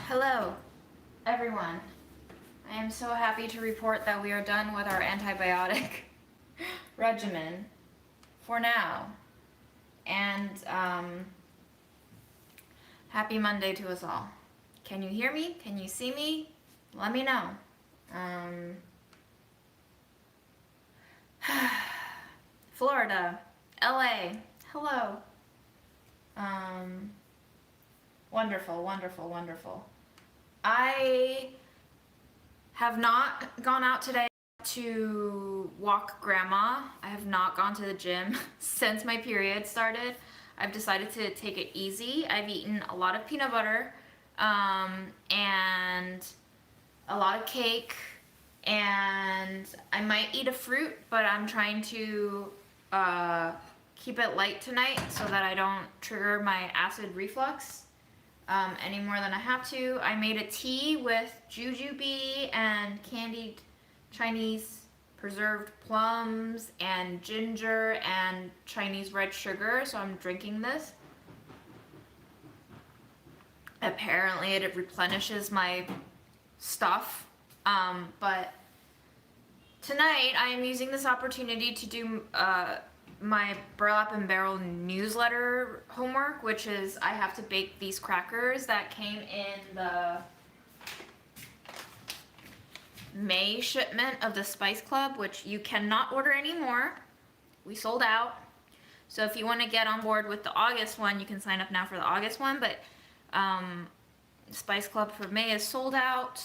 Hello, everyone. I am so happy to report that we are done with our antibiotic regimen for now. And happy Monday to us all. Can you hear me? Can you see me? Let me know. Florida, LA, hello. Wonderful, wonderful, wonderful. I have not gone out today to walk grandma. I have not gone to the gym since my period started. I've decided to take it easy. I've eaten a lot of peanut butter and a lot of cake, and I might eat a fruit, but I'm trying to keep it light tonight so that I don't trigger my acid reflux any more than I have to. I made a tea with jujube and candied Chinese preserved plums and ginger and Chinese red sugar, so I'm drinking this. Apparently it replenishes my stuff, but tonight I am using this opportunity to do my Burlap and Barrel newsletter homework, which is I have to bake these crackers that came in the May shipment of the Spice Club, which you cannot order anymore. We sold out. So if you want to get on board with the August one, you can sign up now for the August one, but Spice Club for May is sold out.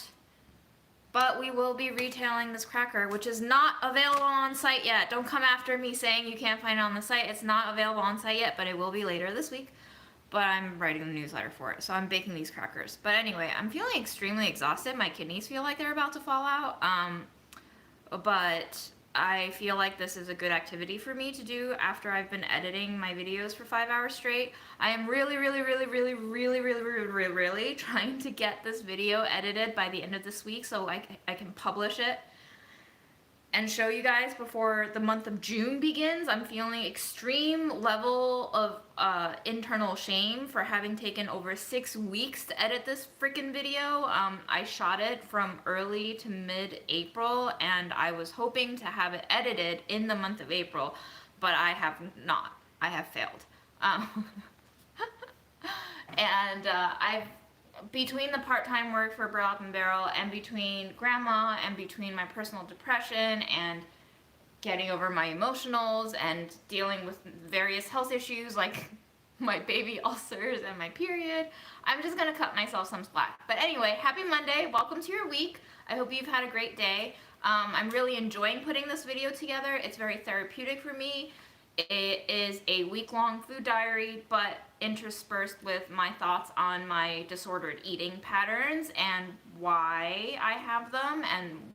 But we will be retailing this cracker, which is not available on site yet. Don't come after me saying you can't find it on the site. It's not available on site yet, but it will be later this week. But I'm writing the newsletter for it, so I'm baking these crackers. But anyway, I'm feeling extremely exhausted. My kidneys feel like they're about to fall out. But I feel like this is a good activity for me to do after I've been editing my videos for 5 hours straight. I am really trying to get this video edited by the end of this week so I can publish it and show you guys before the month of June begins. I'm feeling extreme level of internal shame for having taken over 6 weeks to edit this freaking video. I shot it from early to mid-April, and I was hoping to have it edited in the month of April, but I have not. I have failed. And I've, between the part-time work for Burlap and Barrel and between grandma and between my personal depression and getting over my emotionals and dealing with various health issues like my baby ulcers and my period, I'm just gonna cut myself some slack. But anyway, happy Monday, welcome to your week. I hope you've had a great day. I'm really enjoying putting this video together. It's very therapeutic for me. It is a week-long food diary, but interspersed with my thoughts on my disordered eating patterns and why I have them and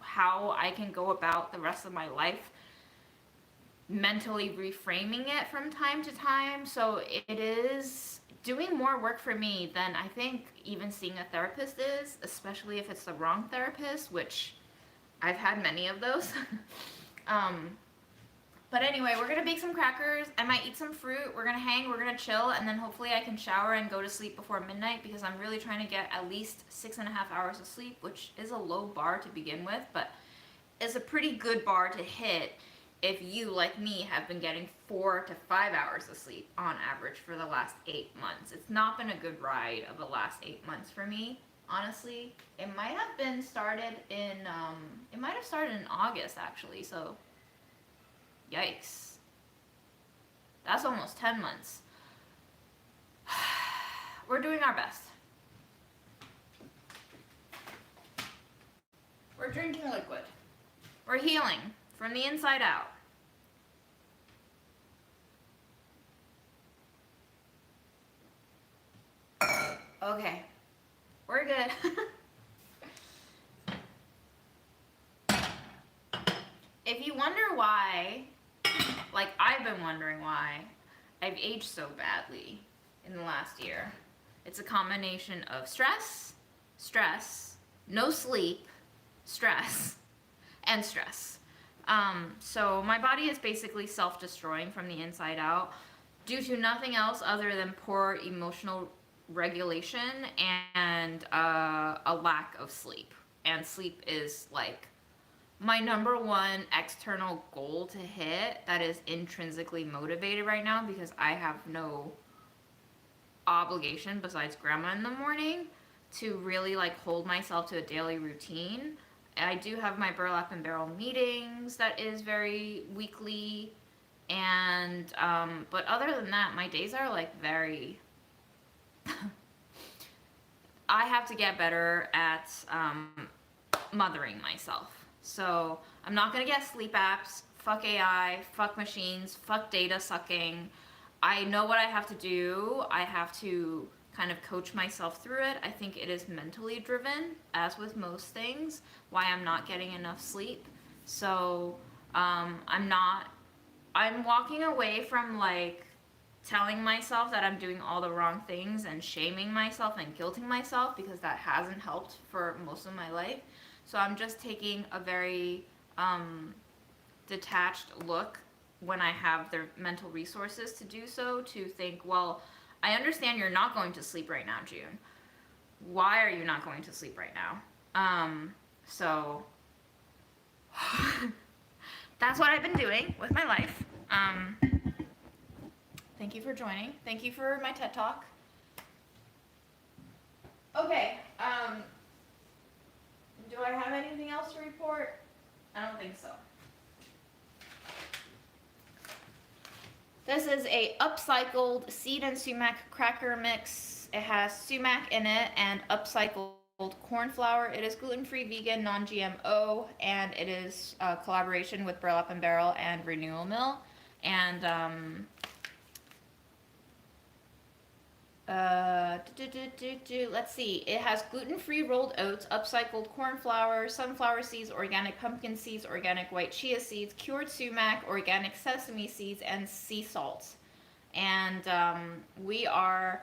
how I can go about the rest of my life mentally reframing it from time to time. So it is doing more work for me than I think even seeing a therapist is, especially if it's the wrong therapist, which I've had many of those. But anyway, we're gonna bake some crackers. I might eat some fruit. We're gonna hang, we're gonna chill, and then hopefully I can shower and go to sleep before midnight because I'm really trying to get at least 6.5 hours of sleep, which is a low bar to begin with, but is a pretty good bar to hit if you, like me, have been getting 4 to 5 hours of sleep on average for the last 8 months. It's not been a good ride of the last 8 months for me, honestly. It might have been started in, August, actually, so yikes. That's almost 10 months. We're doing our best. We're drinking liquid. We're healing from the inside out. Okay. We're good. If you wonder why, like I've been wondering why I've aged so badly in the last year, it's a combination of stress, no sleep, stress, and stress. So my body is basically self-destroying from the inside out due to nothing else other than poor emotional regulation and a lack of sleep. And sleep is like my number one external goal to hit that is intrinsically motivated right now because I have no obligation besides grandma in the morning to really like hold myself to a daily routine. I do have my burlap and barrel meetings that is very weekly, and but other than that, my days are like very I have to get better at mothering myself. So I'm not gonna get sleep apps. Fuck AI, fuck machines, fuck data sucking. I know what I have to do. I have to kind of coach myself through it. I think it is mentally driven, as with most things, why I'm not getting enough sleep. So I'm walking away from like telling myself that I'm doing all the wrong things and shaming myself and guilting myself because that hasn't helped for most of my life. So I'm just taking a very detached look when I have the mental resources to do so, to think, well, I understand you're not going to sleep right now, June. Why are you not going to sleep right now? So that's what I've been doing with my life. Thank you for joining. Thank you for my TED Talk. Okay, do I have anything else to report? I don't think so. This is a upcycled seed and sumac cracker mix. It has sumac in it and upcycled corn flour. It is gluten-free, vegan, non-GMO, and it is a collaboration with Burlap and Barrel and Renewal Mill. And let's see. It has gluten-free rolled oats, upcycled corn flour, sunflower seeds, organic pumpkin seeds, organic white chia seeds, cured sumac, organic sesame seeds, and sea salt. And we are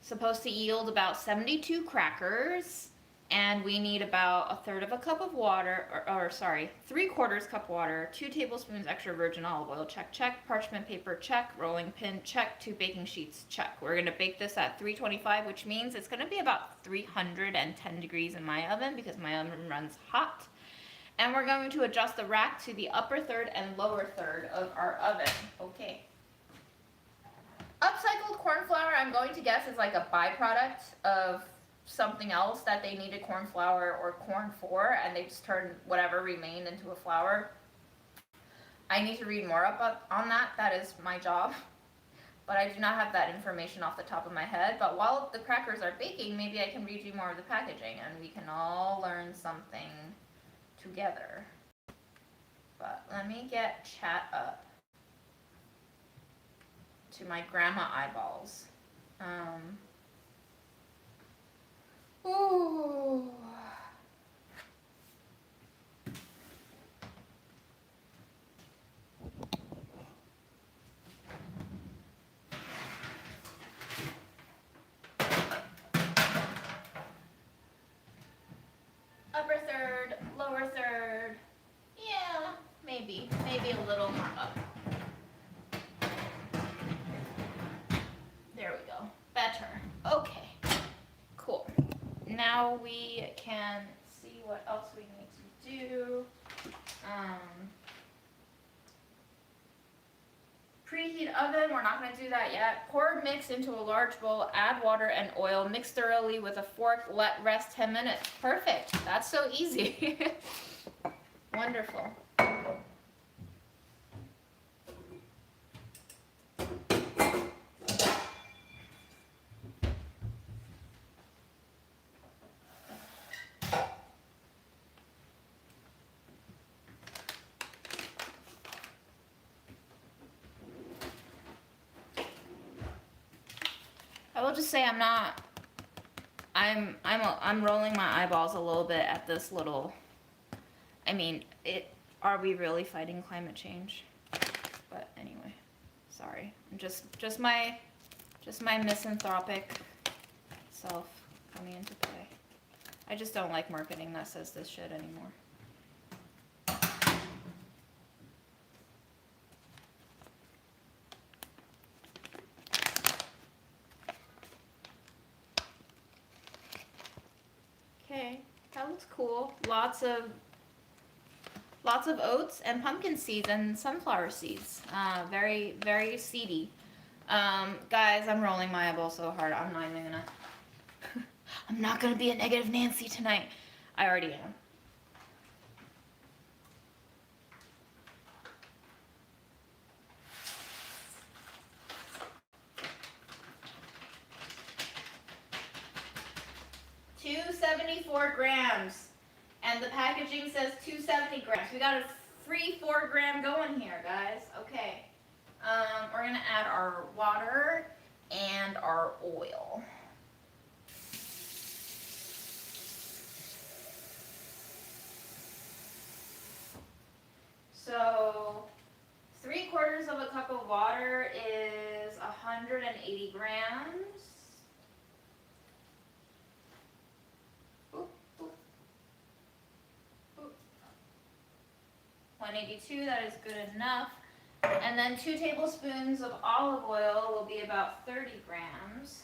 supposed to yield about 72 crackers, and we need about a third of a cup of water, or sorry, 3/4 cup water, 2 tablespoons extra virgin olive oil, check, parchment paper, check, rolling pin, check, 2 baking sheets, check. We're gonna bake this at 325, which means it's gonna be about 310 degrees in my oven because my oven runs hot. And we're going to adjust the rack to the upper third and lower third of our oven. Okay. Upcycled corn flour, I'm going to guess, is like a byproduct of something else that they needed corn flour or corn for, and they just turned whatever remained into a flour. I need to read more up on that. That is my job. But I do not have that information off the top of my head. But while the crackers are baking, maybe I can read you more of the packaging, and we can all learn something together. But let me get chat up to my grandma eyeballs. Ooh. Upper third, lower third. Yeah, maybe a little more up. There we go. Better. Okay. Cool. Now we can see what else we need to do. Preheat oven, we're not going to do that yet. Pour mix into a large bowl, add water and oil, mix thoroughly with a fork, let rest 10 minutes. Perfect. That's so easy. Wonderful. I will just say I'm rolling my eyeballs a little bit at this little, I mean, are we really fighting climate change? But anyway, sorry. Just my misanthropic self coming into play. I just don't like marketing that says this shit anymore. looks cool. Lots of oats and pumpkin seeds and sunflower seeds. Very, very seedy. Guys, I'm rolling my eyeball so hard. I'm not even gonna. I'm not gonna be a negative Nancy tonight. I already am. $274 grams. And the packaging says 270 grams. We got a free 4 gram going here, guys. Okay. We're gonna add our water and our oil. So 3/4 of a cup of water is 180 grams. 182, that is good enough. And then 2 tablespoons of olive oil will be about 30 grams.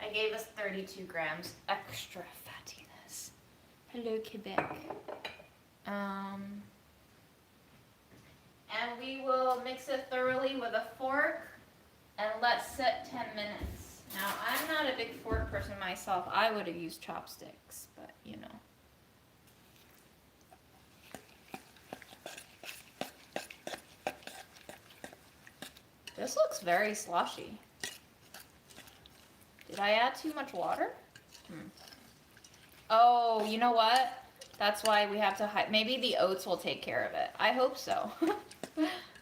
I gave us 32 grams extra fattiness. Hello, Quebec. And we will mix it thoroughly with a fork and let sit 10 minutes. Now, I'm not a big fork person myself. I would have used chopsticks, but you know. This looks very sloshy. Did I add too much water? Oh, you know what? That's why we have to hide. Maybe the oats will take care of it. I hope so.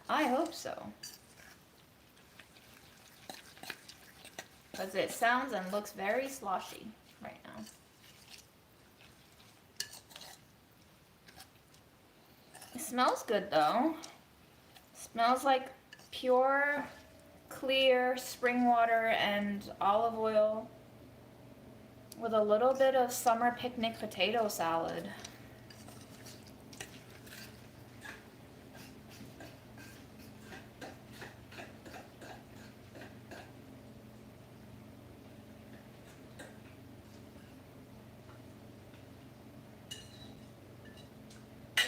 I hope so. Because it sounds and looks very sloshy right now. It smells good though. Smells like pure, clear spring water and olive oil with a little bit of summer picnic potato salad.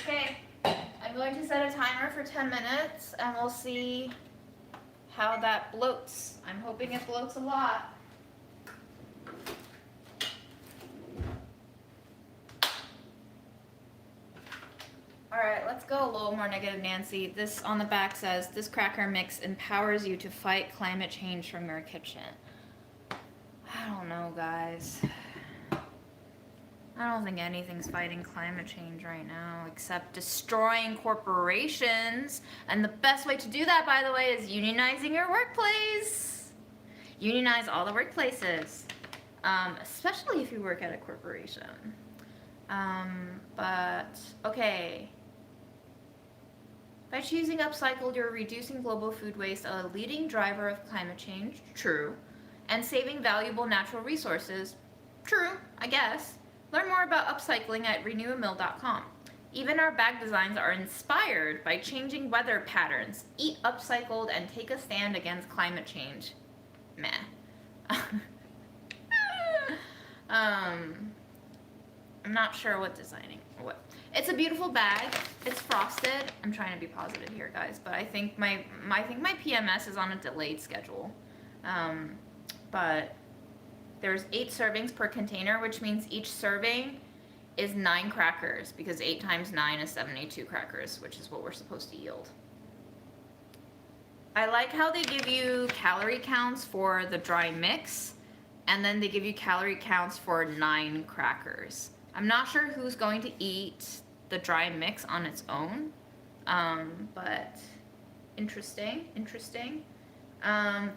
Okay, I'm going to set a timer for 10 minutes and we'll see how that bloats. I'm hoping it bloats a lot. Alright, let's go a little more negative Nancy. This on the back says, this cracker mix empowers you to fight climate change from your kitchen. I don't know, guys. I don't think anything's fighting climate change right now except destroying corporations. And the best way to do that, by the way, is unionizing your workplace. Unionize all the workplaces, especially if you work at a corporation. But, okay. By choosing upcycled, you're reducing global food waste, a leading driver of climate change, true, and saving valuable natural resources, true, I guess. Learn more about upcycling at renewamill.com. Even our bag designs are inspired by changing weather patterns. Eat upcycled and take a stand against climate change. Meh. I'm not sure what designing. What? It's a beautiful bag. It's frosted. I'm trying to be positive here, guys, but I think my PMS is on a delayed schedule. But there's 8 servings per container, which means each serving is 9 crackers, because 8 times 9 is 72 crackers, which is what we're supposed to yield. I like how they give you calorie counts for the dry mix, and then they give you calorie counts for 9 crackers. I'm not sure who's going to eat the dry mix on its own, but interesting.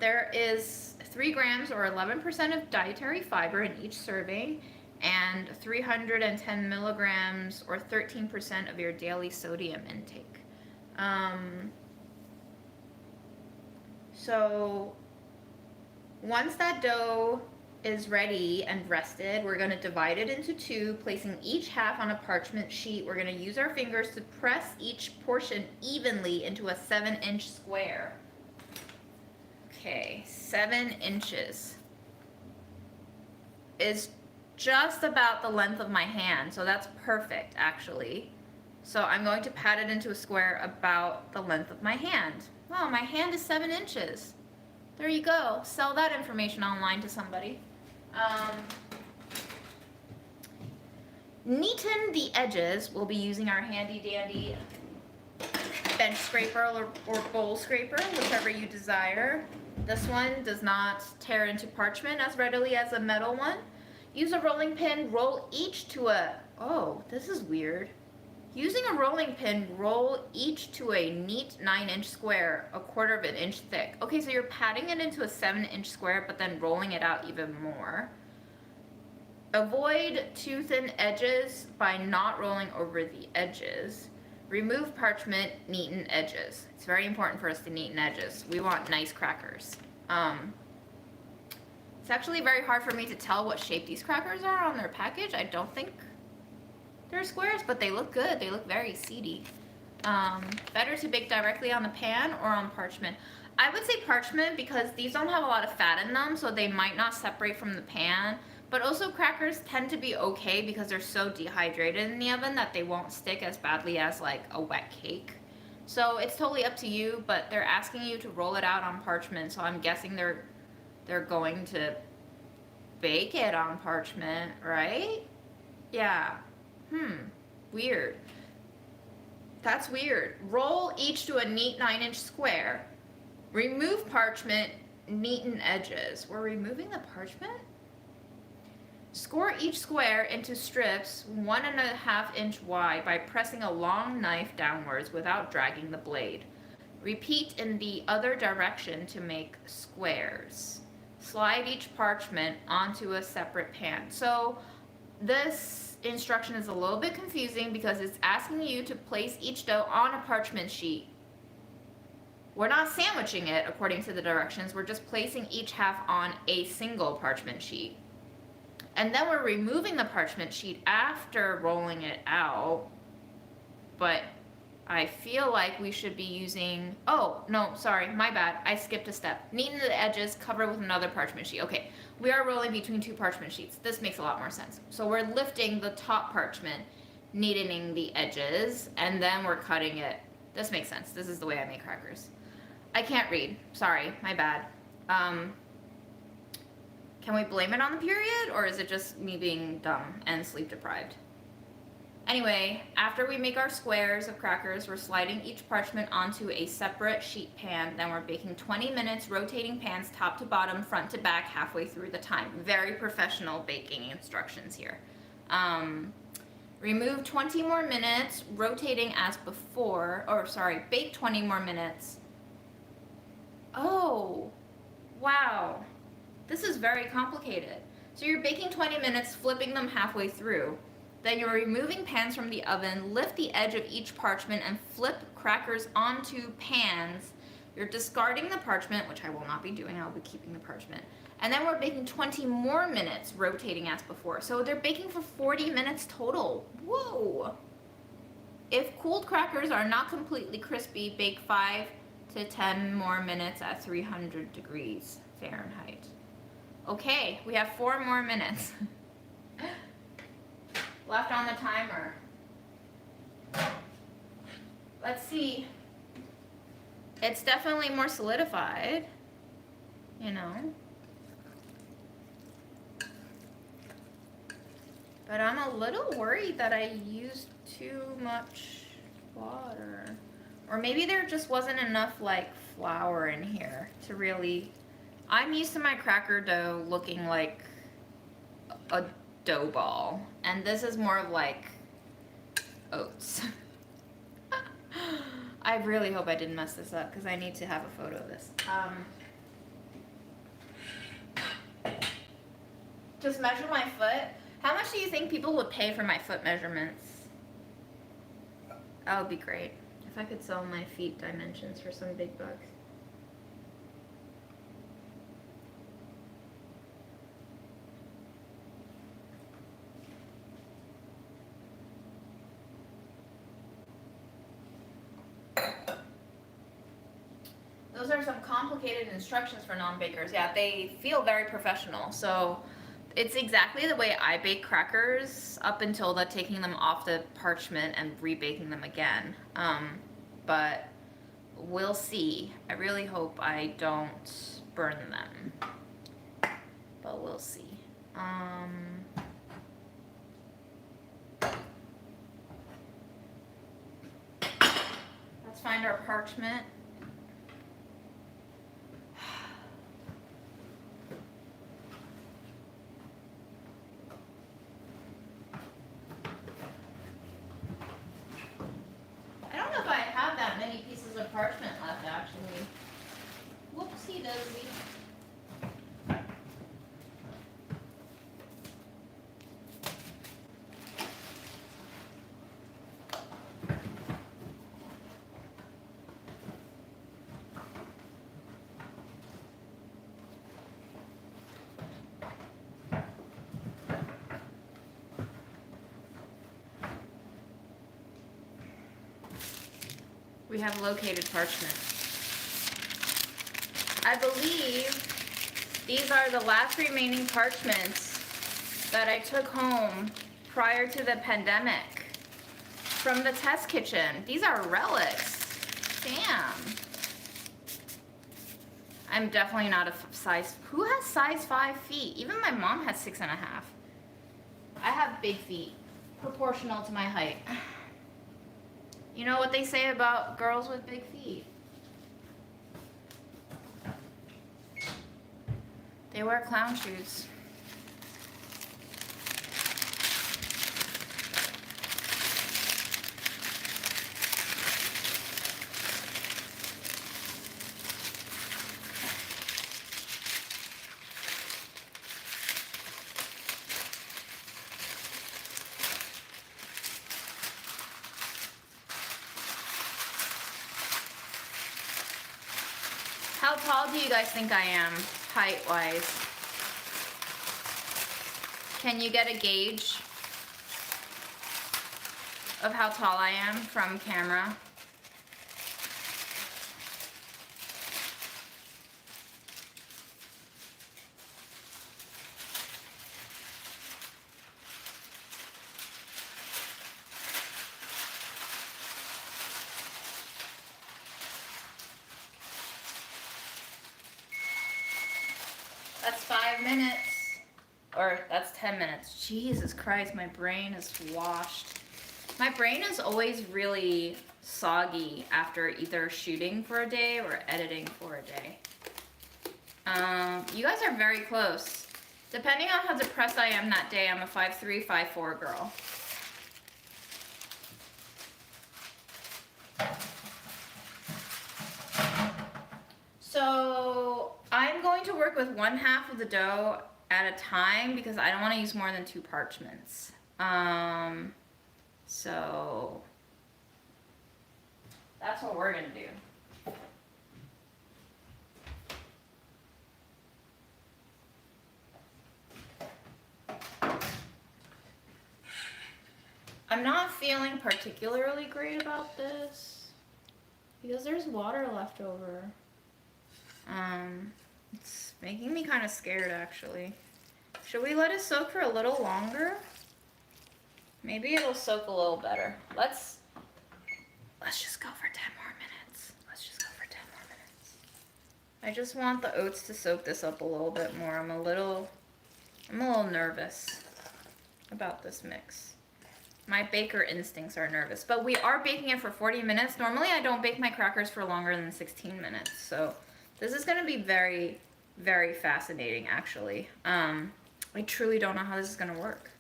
There is 3 grams or 11% of dietary fiber in each serving, and 310 milligrams or 13% of your daily sodium intake. So once that dough is ready and rested. We're going to divide it into two, placing each half on a parchment sheet. We're going to use our fingers to press each portion evenly into a 7-inch square. Okay, 7 inches is just about the length of my hand, so that's perfect actually. So I'm going to pat it into a square about the length of my hand. Wow, my hand is 7 inches. There you go. Sell that information online to somebody. Neaten the edges. We'll be using our handy dandy bench scraper or bowl scraper, whichever you desire. This one does not tear into parchment as readily as a metal one. Use a rolling pin, roll each to a, oh, this is weird. Using a rolling pin, roll each to a neat 9-inch square, 1/4 inch thick. Okay, so you're patting it into a 7-inch square, but then rolling it out even more. Avoid too thin edges by not rolling over the edges. Remove parchment, neaten edges. It's very important for us to neaten edges. We want nice crackers. It's actually very hard for me to tell what shape these crackers are on their package. I don't think they're squares, but they look good. They look very seedy. Better to bake directly on the pan or on parchment. I would say parchment because these don't have a lot of fat in them, so they might not separate from the pan. But also crackers tend to be okay because they're so dehydrated in the oven that they won't stick as badly as like a wet cake. So it's totally up to you, but they're asking you to roll it out on parchment, so I'm guessing they're going to bake it on parchment, right? Yeah. Weird. That's weird. Roll each to a neat 9-inch square. Remove parchment, neaten edges. We're removing the parchment? Score each square into strips 1.5 inch wide by pressing a long knife downwards without dragging the blade. Repeat in the other direction to make squares. Slide each parchment onto a separate pan. So this instruction is a little bit confusing because it's asking you to place each dough on a parchment sheet. We're not sandwiching it according to the directions, we're just placing each half on a single parchment sheet. And then we're removing the parchment sheet after rolling it out, but I feel like we should be using, oh, no, sorry, my bad, I skipped a step. Neaten the edges, cover with another parchment sheet. Okay, we are rolling between two parchment sheets. This makes a lot more sense. So we're lifting the top parchment, neatening the edges, and then we're cutting it. This makes sense. This is the way I make crackers. I can't read. Sorry, my bad. Can we blame it on the period, or is it just me being dumb and sleep deprived? Anyway, after we make our squares of crackers, we're sliding each parchment onto a separate sheet pan. Then we're baking 20 minutes, rotating pans top to bottom, front to back, halfway through the time. Very professional baking instructions here. Remove 20 more minutes, rotating as before, or sorry, bake 20 more minutes. Oh, wow. This is very complicated. So you're baking 20 minutes, flipping them halfway through. Then you're removing pans from the oven, lift the edge of each parchment and flip crackers onto pans. You're discarding the parchment, which I will not be doing, I'll be keeping the parchment. And then we're baking 20 more minutes, rotating as before. So they're baking for 40 minutes total. Whoa! If cooled crackers are not completely crispy, bake 5 to 10 more minutes at 300 degrees Fahrenheit. Okay, we have 4 more minutes left on the timer. Let's see. It's definitely more solidified, you know. But I'm a little worried that I used too much water. Or maybe there just wasn't enough like flour in here to really... I'm used to my cracker dough looking like a dough ball. And this is more of like oats. I really hope I didn't mess this up because I need to have a photo of this. Just measure my foot. How much do you think people would pay for my foot measurements? That would be great. If I could sell my feet dimensions for some big bucks. those are some complicated instructions for non-bakers. Yeah, they feel very professional. So it's exactly the way I bake crackers up until the taking them off the parchment and rebaking them again. But we'll see. I really hope I don't burn them. But we'll see. Let's find our parchment. I don't know if I have that many pieces of parchment left, actually. Whoopsie daisy. We have located parchment. I believe these are the last remaining parchments that I took home prior to the pandemic from the test kitchen. These are relics. Damn. I'm definitely not a size. Who has size 5 feet? Even my mom has 6.5. I have big feet, proportional to my height. You know what they say about girls with big feet? They wear clown shoes. How tall do you guys think I am, height-wise? Can you get a gauge of how tall I am from camera? That's 5 minutes. Or that's 10 minutes. Jesus Christ, my brain is washed. My brain is always really soggy after either shooting for a day or editing for a day. You guys are very close. Depending on how depressed I am that day, I'm a 5'3", 5'4" girl. So I'm going to work with 1/2 of the dough at a time because I don't want to use more than 2 parchments. So that's what we're gonna do. I'm not feeling particularly great about this because there's water left over. It's making me kind of scared, actually. Should we let it soak for a little longer? Maybe it'll soak a little better. Let's just go for 10 more minutes. Let's just go for 10 more minutes. I just want the oats to soak this up a little bit more. I'm a little nervous about this mix. My baker instincts are nervous, but we are baking it for 40 minutes. Normally I don't bake my crackers for longer than 16 minutes, so this is gonna be very, very fascinating, actually. I truly don't know how this is gonna work.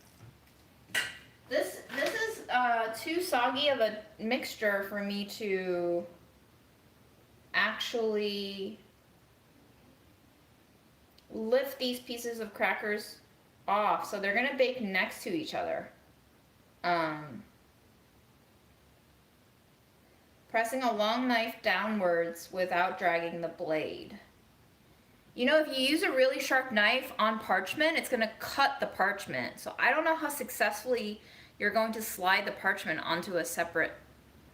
This is too soggy of a mixture for me to actually lift these pieces of crackers off, so they're gonna bake next to each other. Pressing a long knife downwards without dragging the blade. You know, if you use a really sharp knife on parchment, it's gonna cut the parchment. So I don't know how successfully you're going to slide the parchment onto a separate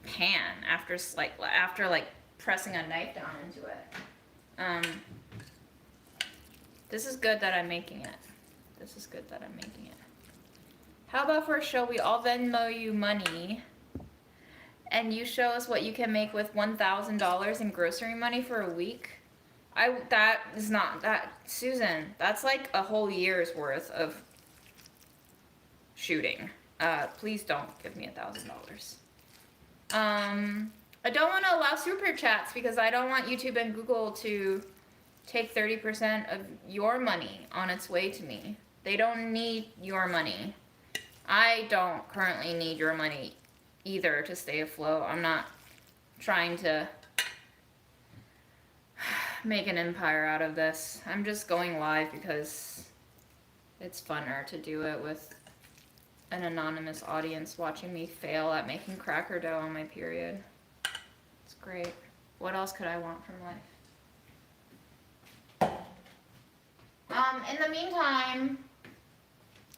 pan after like pressing a knife down into it. This is good that I'm making it. This is good that I'm making it. How about for a show we all Venmo you money and you show us what you can make with $1,000 in grocery money for a week? That is not, Susan, that's like a whole year's worth of shooting. Please don't give me $1,000. I don't want to allow super chats because I don't want YouTube and Google to take 30% of your money on its way to me. They don't need your money. I don't currently need your money either to stay afloat. I'm not trying to make an empire out of this. I'm just going live because it's funner to do it with an anonymous audience watching me fail at making cracker dough on my period. It's great. What else could I want from life? In the meantime,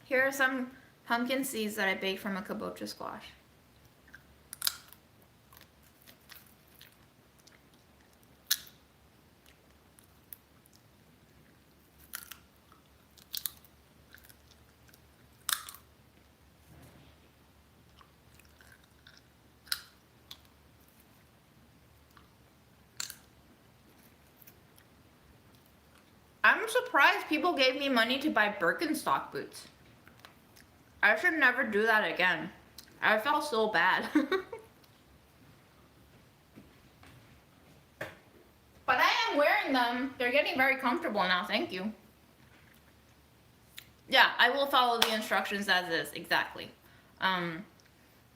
here are some pumpkin seeds that I baked from a kabocha squash. I'm surprised people gave me money to buy Birkenstock boots. I should never do that again. I felt so bad. But I am wearing them. They're getting very comfortable now, thank you. Yeah, I will follow the instructions as is, exactly. And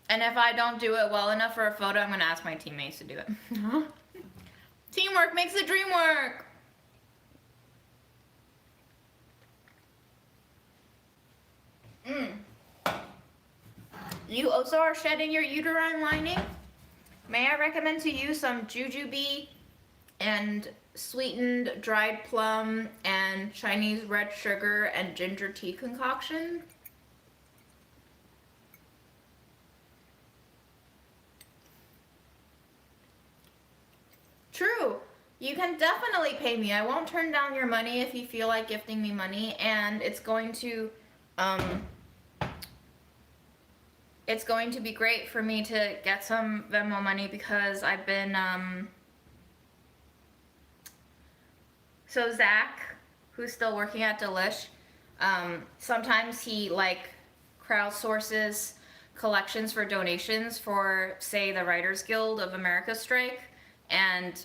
if I don't do it well enough for a photo, I'm gonna ask my teammates to do it. Teamwork makes the dream work. You also are shedding your uterine lining? May I recommend to you some jujube and sweetened dried plum and Chinese red sugar and ginger tea concoction? True. You can definitely pay me. I won't turn down your money if you feel like gifting me money, and it's going to be great for me to get some Venmo money because I've been, so Zach, who's still working at Delish, sometimes he like crowdsources collections for donations for, say, the Writers Guild of America strike. And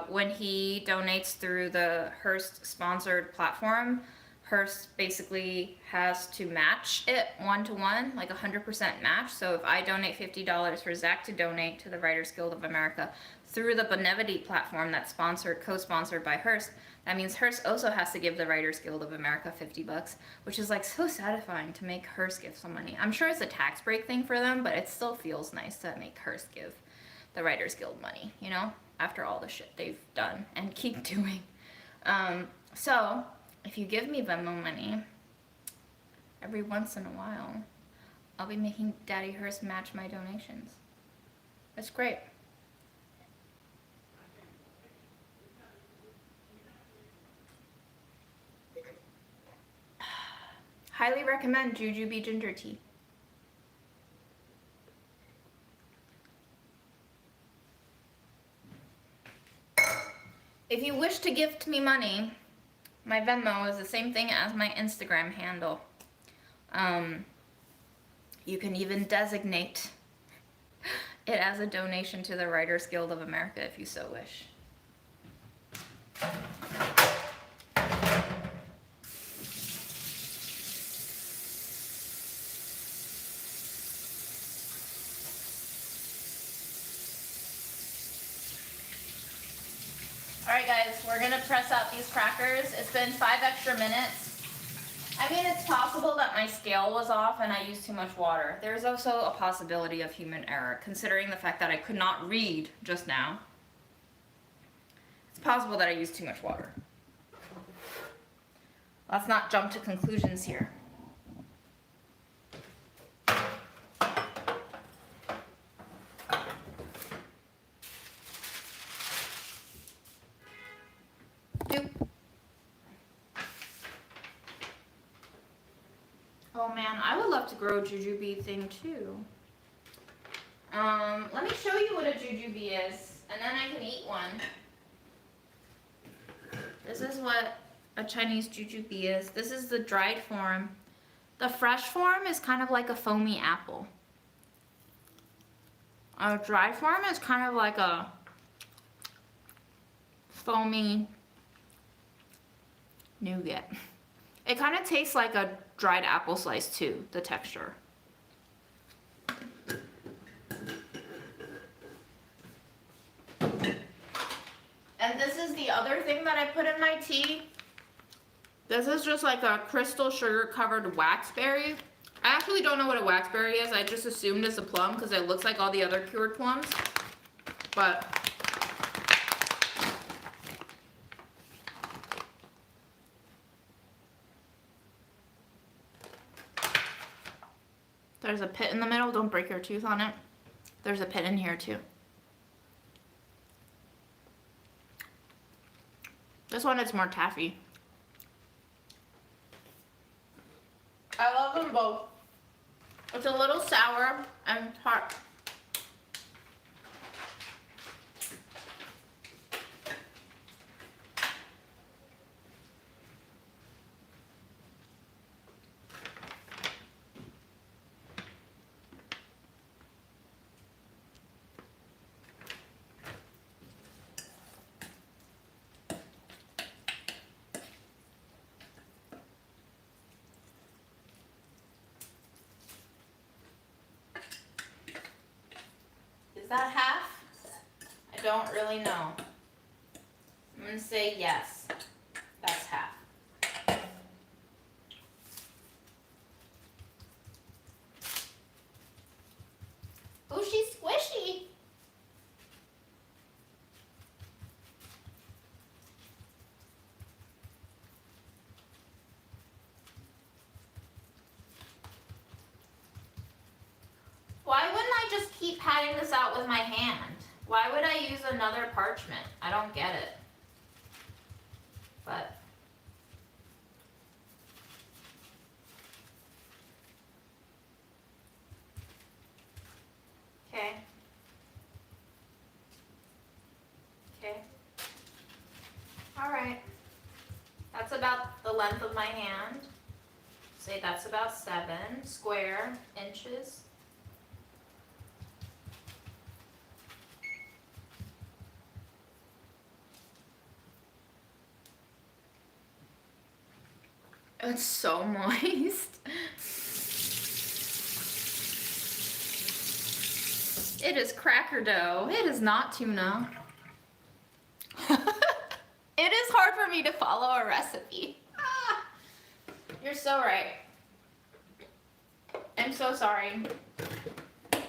when he donates through the Hearst sponsored platform, Hearst basically has to match it 1-to-1, like 100% match. So if I donate $50 for Zach to donate to the Writers Guild of America through the Benevity platform that's co-sponsored by Hearst, that means Hearst also has to give the Writers Guild of America $50, which is like so satisfying to make Hearst give some money. I'm sure it's a tax break thing for them, but it still feels nice to make Hearst give the Writers Guild money, you know, after all the shit they've done and keep doing. So if you give me Venmo money, every once in a while, I'll be making Daddy Hearst match my donations. That's great. Highly recommend jujube ginger tea. If you wish to gift me money, my Venmo is the same thing as my Instagram handle. You can even designate it as a donation to the Writers Guild of America if you so wish. Alright guys, we're gonna press out these crackers. It's been 5 extra minutes. I mean, it's possible that my scale was off and I used too much water. There's also a possibility of human error, considering the fact that I could not read just now. It's possible that I used too much water. Let's not jump to conclusions here. love to grow a jujube thing too. Let me show you what a jujube is, and then I can eat one. This is what a Chinese jujube is. This is the dried form. The fresh form is kind of like a foamy apple. A dried form is kind of like a foamy nougat. It kind of tastes like a dried apple slice too, the texture. And this is the other thing that I put in my tea. This is just like a crystal sugar covered waxberry. I actually don't know what a waxberry is. I just assumed it's a plum because it looks like all the other cured plums. But there's a pit in the middle. Don't break your tooth on it. There's a pit in here too. This one is more taffy. I love them both. It's a little sour and tart. Is that half? I don't really know. I'm gonna say yes. That's half. Oh, she's squishy. Why wouldn't I just keep patting this out with my hand? Why would I use another parchment? I don't get it. But okay. Okay. All right. That's about the length of my hand. Say that's about 7 square inches. It's so moist. It is cracker dough. It is not tuna. It is hard for me to follow a recipe. Ah, you're so right. I'm so sorry.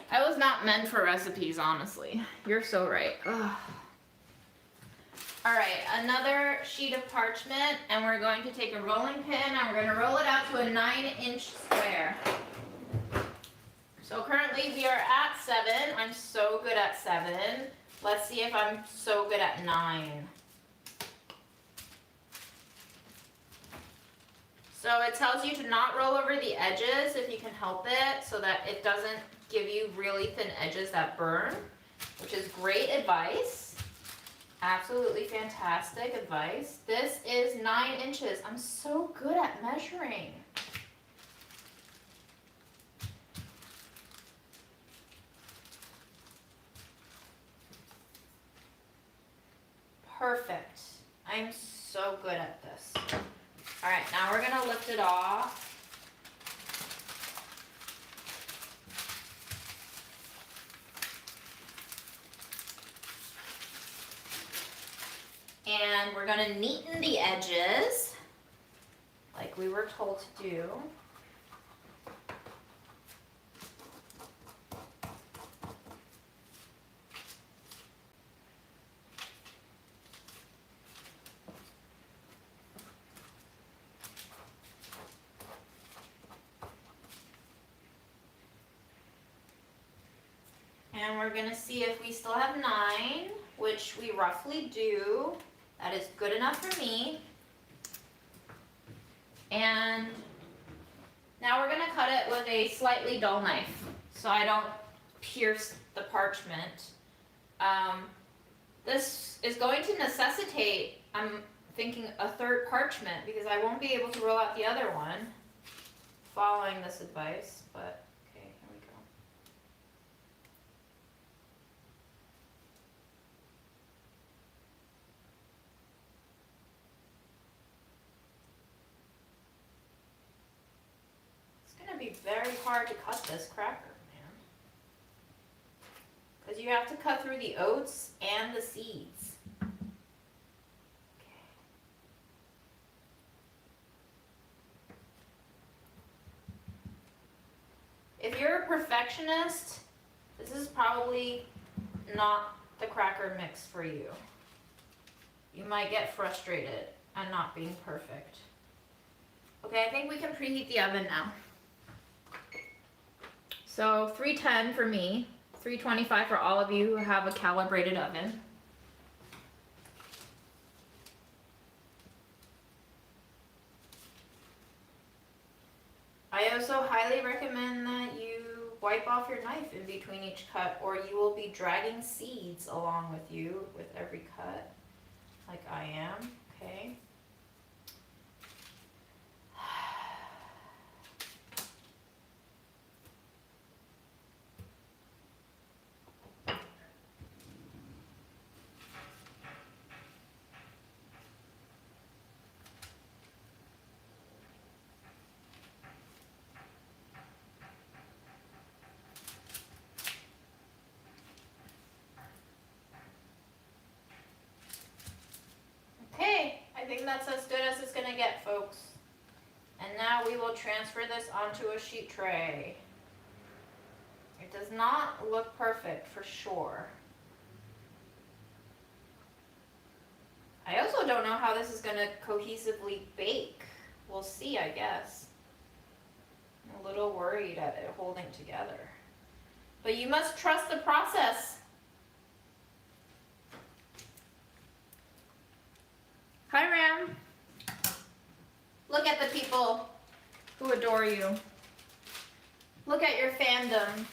I was not meant for recipes, honestly. You're so right. Ugh. All right, another sheet of parchment, and we're going to take a rolling pin and we're going to roll it out to a 9-inch square. So currently we are at 7. I'm so good at 7. Let's see if I'm so good at 9. So it tells you to not roll over the edges if you can help it, so that it doesn't give you really thin edges that burn, which is great advice. Absolutely fantastic advice. This is 9 inches. I'm so good at measuring. Perfect. I'm so good at this. All right, now we're gonna lift it off. And we're gonna neaten the edges, like we were told to do. And we're gonna see if we still have 9, which we roughly do. That is good enough for me. And Now we're gonna cut it with a slightly dull knife so I don't pierce the parchment. This is going to necessitate, I'm thinking, a third parchment because I won't be able to roll out the other one following this advice, but okay, here we go. It's gonna be very hard to cut this cracker, man. Because you have to cut through the oats and the seeds. If you're a perfectionist, this is probably not the cracker mix for you. You might get frustrated at not being perfect. Okay, I think we can preheat the oven now. So 310 for me, 325 for all of you who have a calibrated oven. I also highly recommend that you wipe off your knife in between each cut, or you will be dragging seeds along with you with every cut, like I am, okay? I think that's as good as it's gonna get, folks. And now we will transfer this onto a sheet tray. It does not look perfect for sure. I also don't know how this is gonna cohesively bake. We'll see, I guess. I'm a little worried at it holding together. But you must trust the process. Hi, Ram. Look at the people who adore you. Look at your fandom.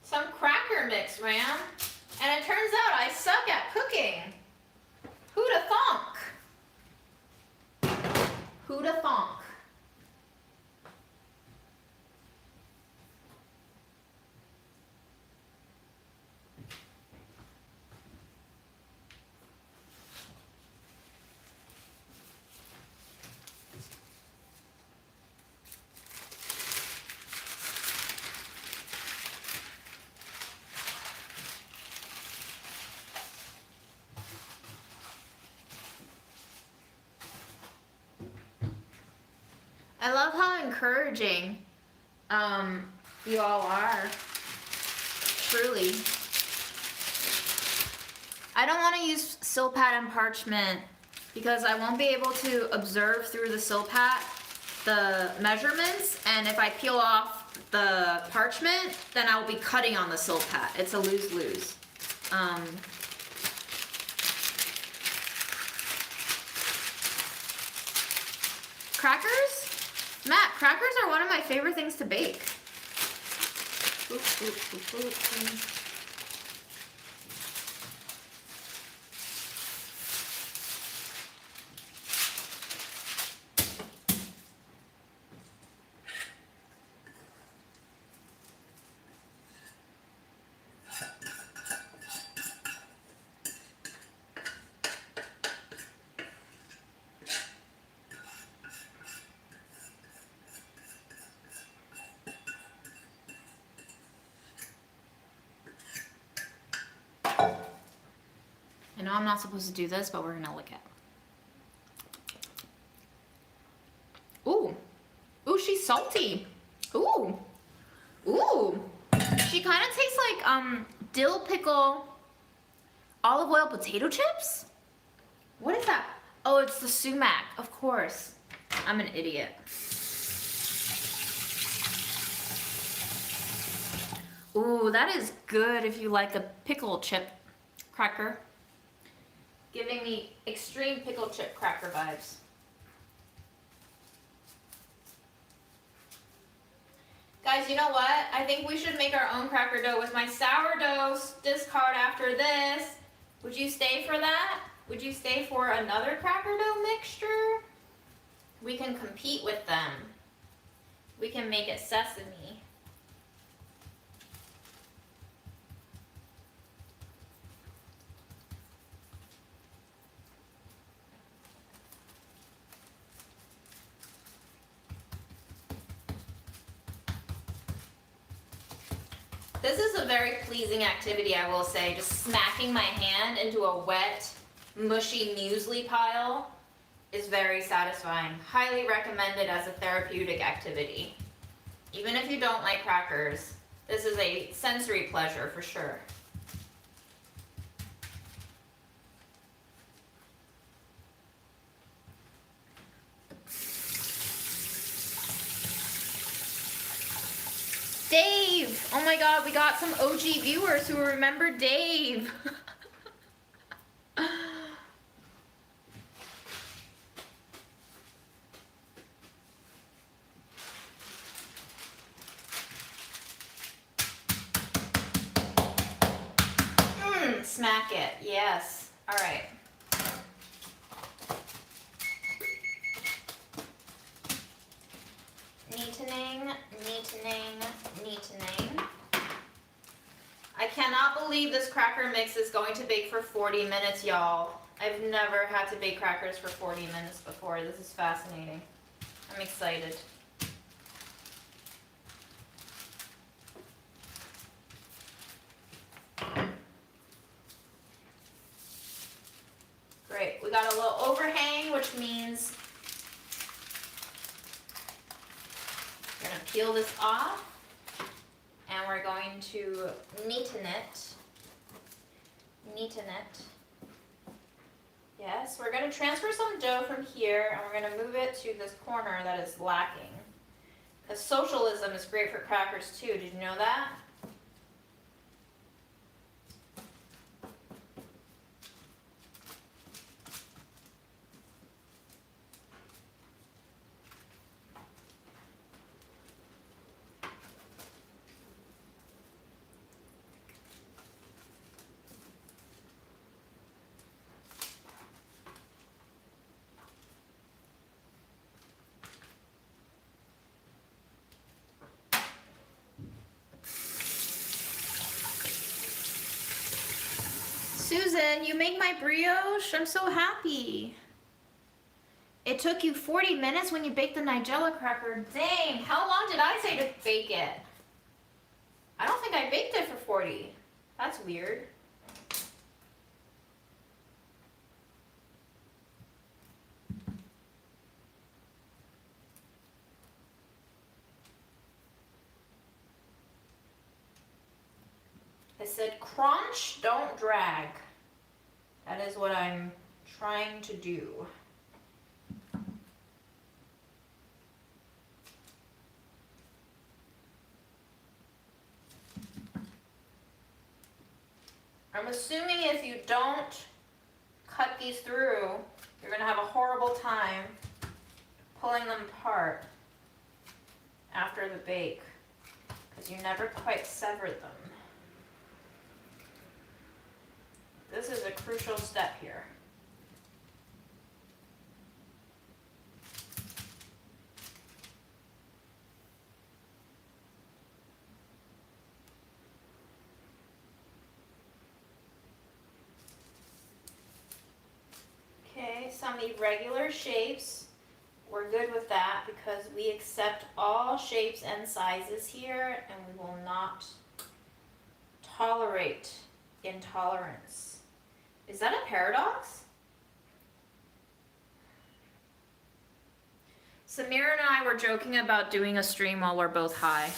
Some cracker mix, Ram. And it turns out I suck at cooking. Who'da thunk? Who'da thunk? I love how encouraging you all are. Truly. I don't want to use Silpat and parchment because I won't be able to observe through the Silpat the measurements, and if I peel off the parchment, then I will be cutting on the Silpat. It's a lose-lose. Crackers? Matt, crackers are one of my favorite things to bake. Oop, oop, oop, oop. I know I'm not supposed to do this, but we're gonna lick it. Ooh. Ooh, she's salty. Ooh. Ooh. She kind of tastes like dill pickle olive oil potato chips? What is that? Oh, it's the sumac, of course. I'm an idiot. Ooh, that is good if you like a pickle chip cracker. Giving me extreme pickle chip cracker vibes. Guys, you know what? I think we should make our own cracker dough with my sourdough discard after this. Would you stay for that? Would you stay for another cracker dough mixture? We can compete with them. We can make it sesame. This is a very pleasing activity, I will say, just smacking my hand into a wet, mushy muesli pile is very satisfying. Highly recommended as a therapeutic activity. Even if you don't like crackers, this is a sensory pleasure for sure. Dave! Oh my god, we got some OG viewers who remember Dave. Smack it, yes. All right. Neatening, neatening, neatening. I cannot believe this cracker mix is going to bake for 40 minutes, y'all. I've never had to bake crackers for 40 minutes before. This is fascinating. I'm excited. Great, we got a little overhang, which means we're gonna peel this off and we're going to neaten it. Neaten it. Yes, we're gonna transfer some dough from here and we're gonna move it to this corner that is lacking. Because socialism is great for crackers too, did you know that? Susan, you make my brioche? I'm so happy. It took you 40 minutes when you baked the Nigella cracker. Dang, how long did I say to bake it? I don't think I baked it for 40. That's weird. I said crunch, don't drag. That is what I'm trying to do. I'm assuming if you don't cut these through, you're gonna have a horrible time pulling them apart after the bake, because you never quite severed them. This is a crucial step here. Okay, some irregular shapes. We're good with that because we accept all shapes and sizes here and we will not tolerate intolerance. Is that a paradox? Samira and I were joking about doing a stream while we're both high.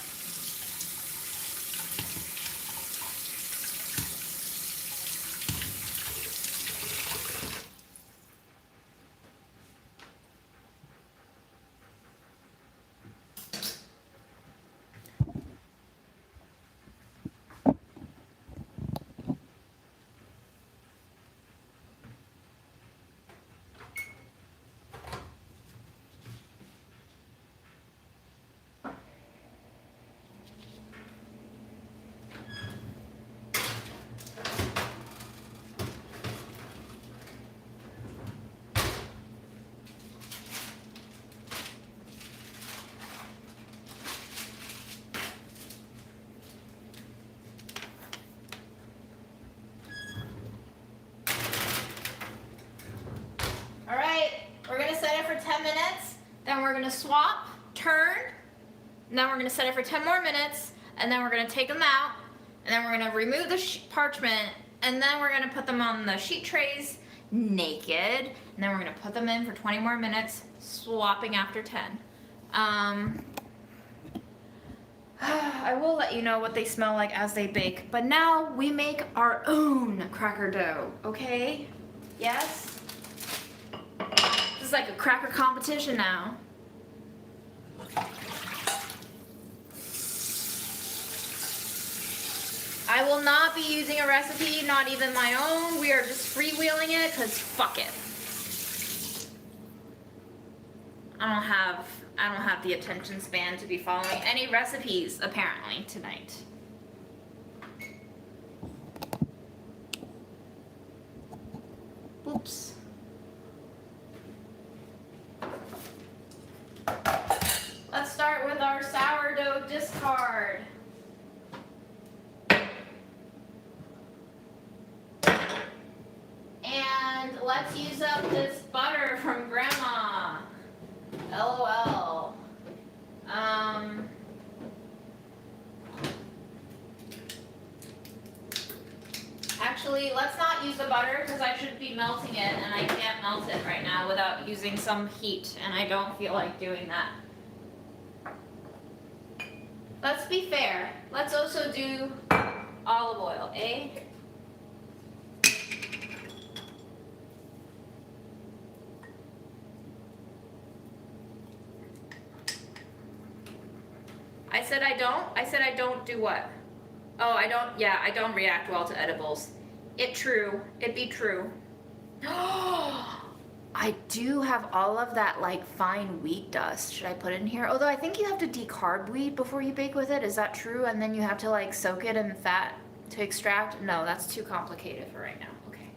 gonna swap, turn, and then we're gonna set it for 10 more minutes, and then we're gonna take them out, and then we're gonna remove the parchment, and then we're gonna put them on the sheet trays naked, and then we're gonna put them in for 20 more minutes, swapping after 10. I will let you know what they smell like as they bake, but now we make our own cracker dough, okay? Yes? This is like a cracker competition now. I will not be using a recipe, not even my own. We are just freewheeling it, because fuck it. I don't have the attention span to be following any recipes, apparently, tonight. Oops. Let's start with our sourdough discard. And let's use up this butter from Grandma. LOL. Actually, let's not use the butter because I should be melting it and I can't melt it right now without using some heat, and I don't feel like doing that. Let's be fair. Let's also do olive oil, eh? I said I don't do what? Oh, I don't react well to edibles. It be true. I do have all of that like fine wheat dust. Should I put it in here? Although I think you have to decarb wheat before you bake with it. Is that true? And then you have to like soak it in fat to extract? No, that's too complicated for right now. Okay.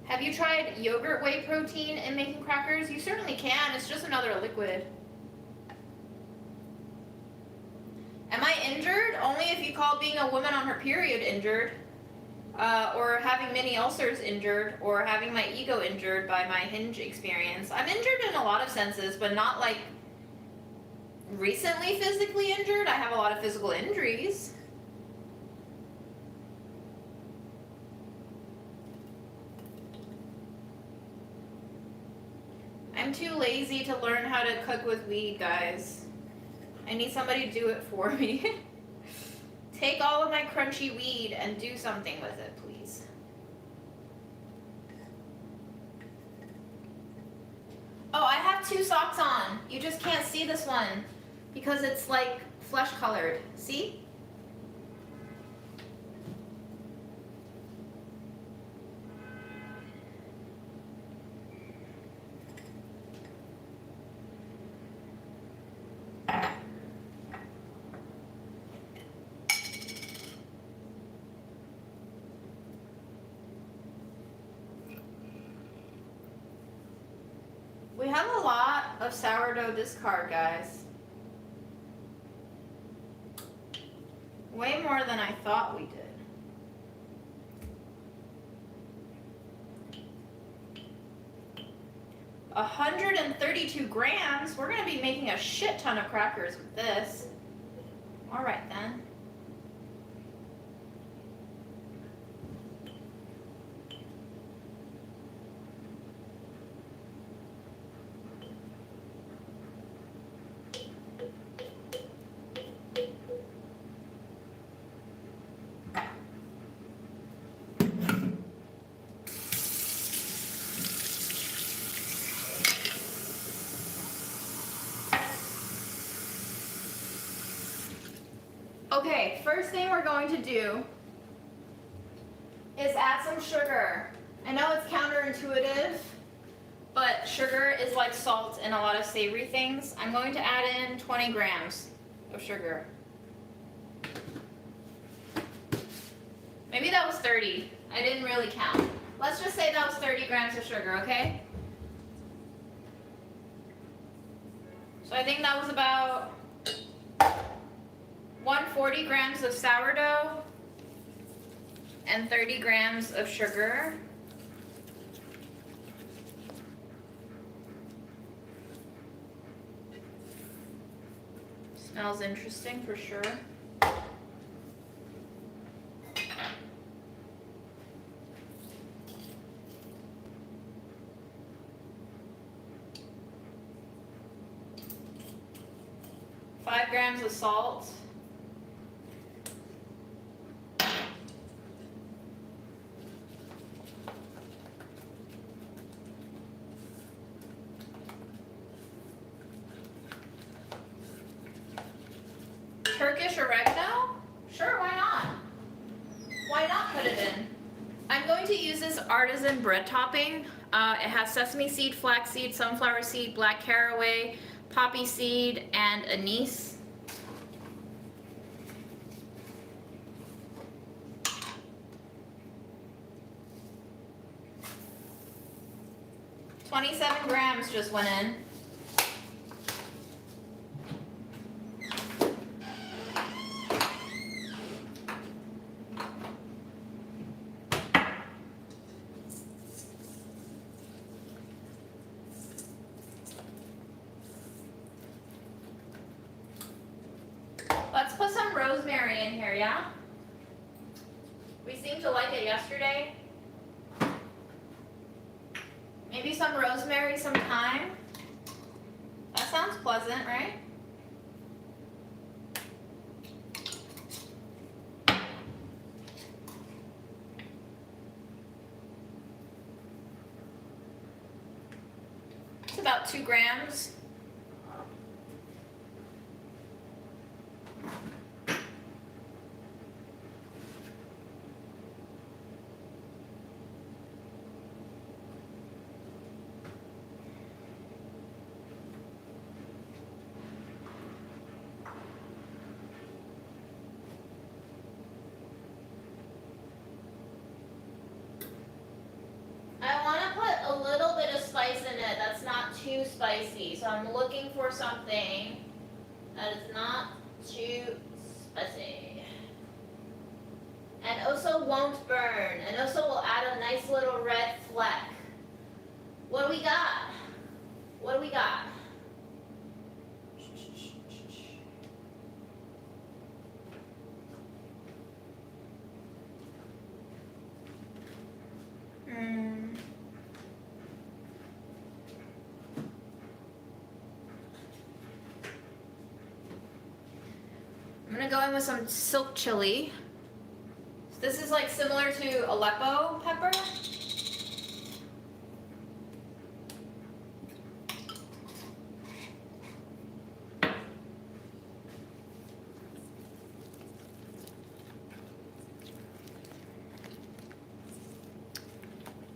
Have you tried yogurt whey protein in making crackers? You certainly can. It's just another liquid. Am I injured? Only if you call being a woman on her period injured, or having many ulcers injured, or having my ego injured by my Hinge experience. I'm injured in a lot of senses, but not like recently physically injured. I have a lot of physical injuries. I'm too lazy to learn how to cook with weed, guys. I need somebody to do it for me. Take all of my crunchy weed and do something with it, please. Oh, I have 2 socks on. You just can't see this one because it's like flesh colored. See? We have a lot of sourdough discard, guys. Way more than I thought we did. A 132 grams. We're gonna be making a shit ton of crackers with this. All right then. Okay, first thing we're going to do is add some sugar. I know it's counterintuitive, but sugar is like salt in a lot of savory things. I'm going to add in 20 grams of sugar. Maybe that was 30. I didn't really count. Let's just say that was 30 grams of sugar, okay? So I think that was about 140 grams of sourdough and 30 grams of sugar. Smells interesting for sure. Five grams of salt. Turkish oregano? Sure, why not? Why not put it in? I'm going to use this artisan bread topping. It has sesame seed, flaxseed, sunflower seed, black caraway, poppy seed, and anise. $27 grams just went in. Let's put some rosemary in here, yeah? We seemed to like it yesterday. Maybe some rosemary, some thyme. That sounds pleasant, right? It's about 2 grams. Too spicy, so I'm looking for something that is not too spicy and also won't burn, and also will add a nice little red fleck. What do we got? What do we got? I'm gonna go in with some silk chili. This is like similar to Aleppo pepper.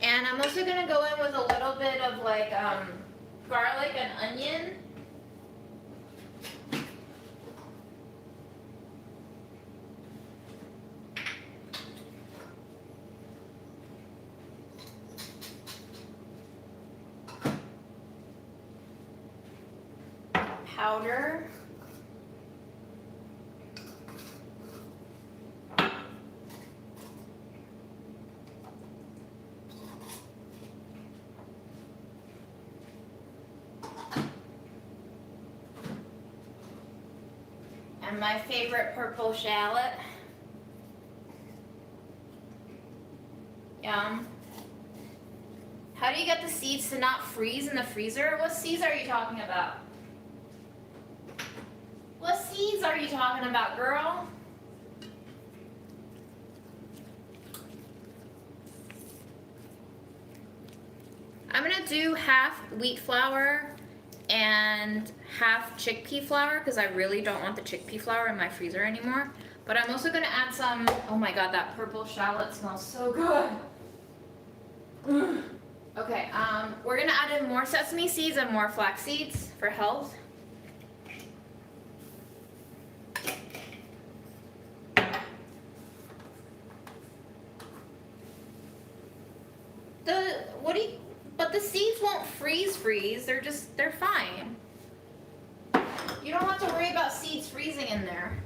And I'm also gonna go in with a little bit of like garlic and onion. Powder. And my favorite purple shallot. Yum. How do you get the seeds to not freeze in the freezer? What seeds are you talking about? What seeds are you talking about, girl? I'm gonna do half wheat flour and half chickpea flour because I really don't want the chickpea flour in my freezer anymore. But I'm also gonna add some, oh my god, that purple shallot smells so good. Okay, we're gonna add in more sesame seeds and more flax seeds for health. But the seeds won't freeze. They're fine. You don't have to worry about seeds freezing in there.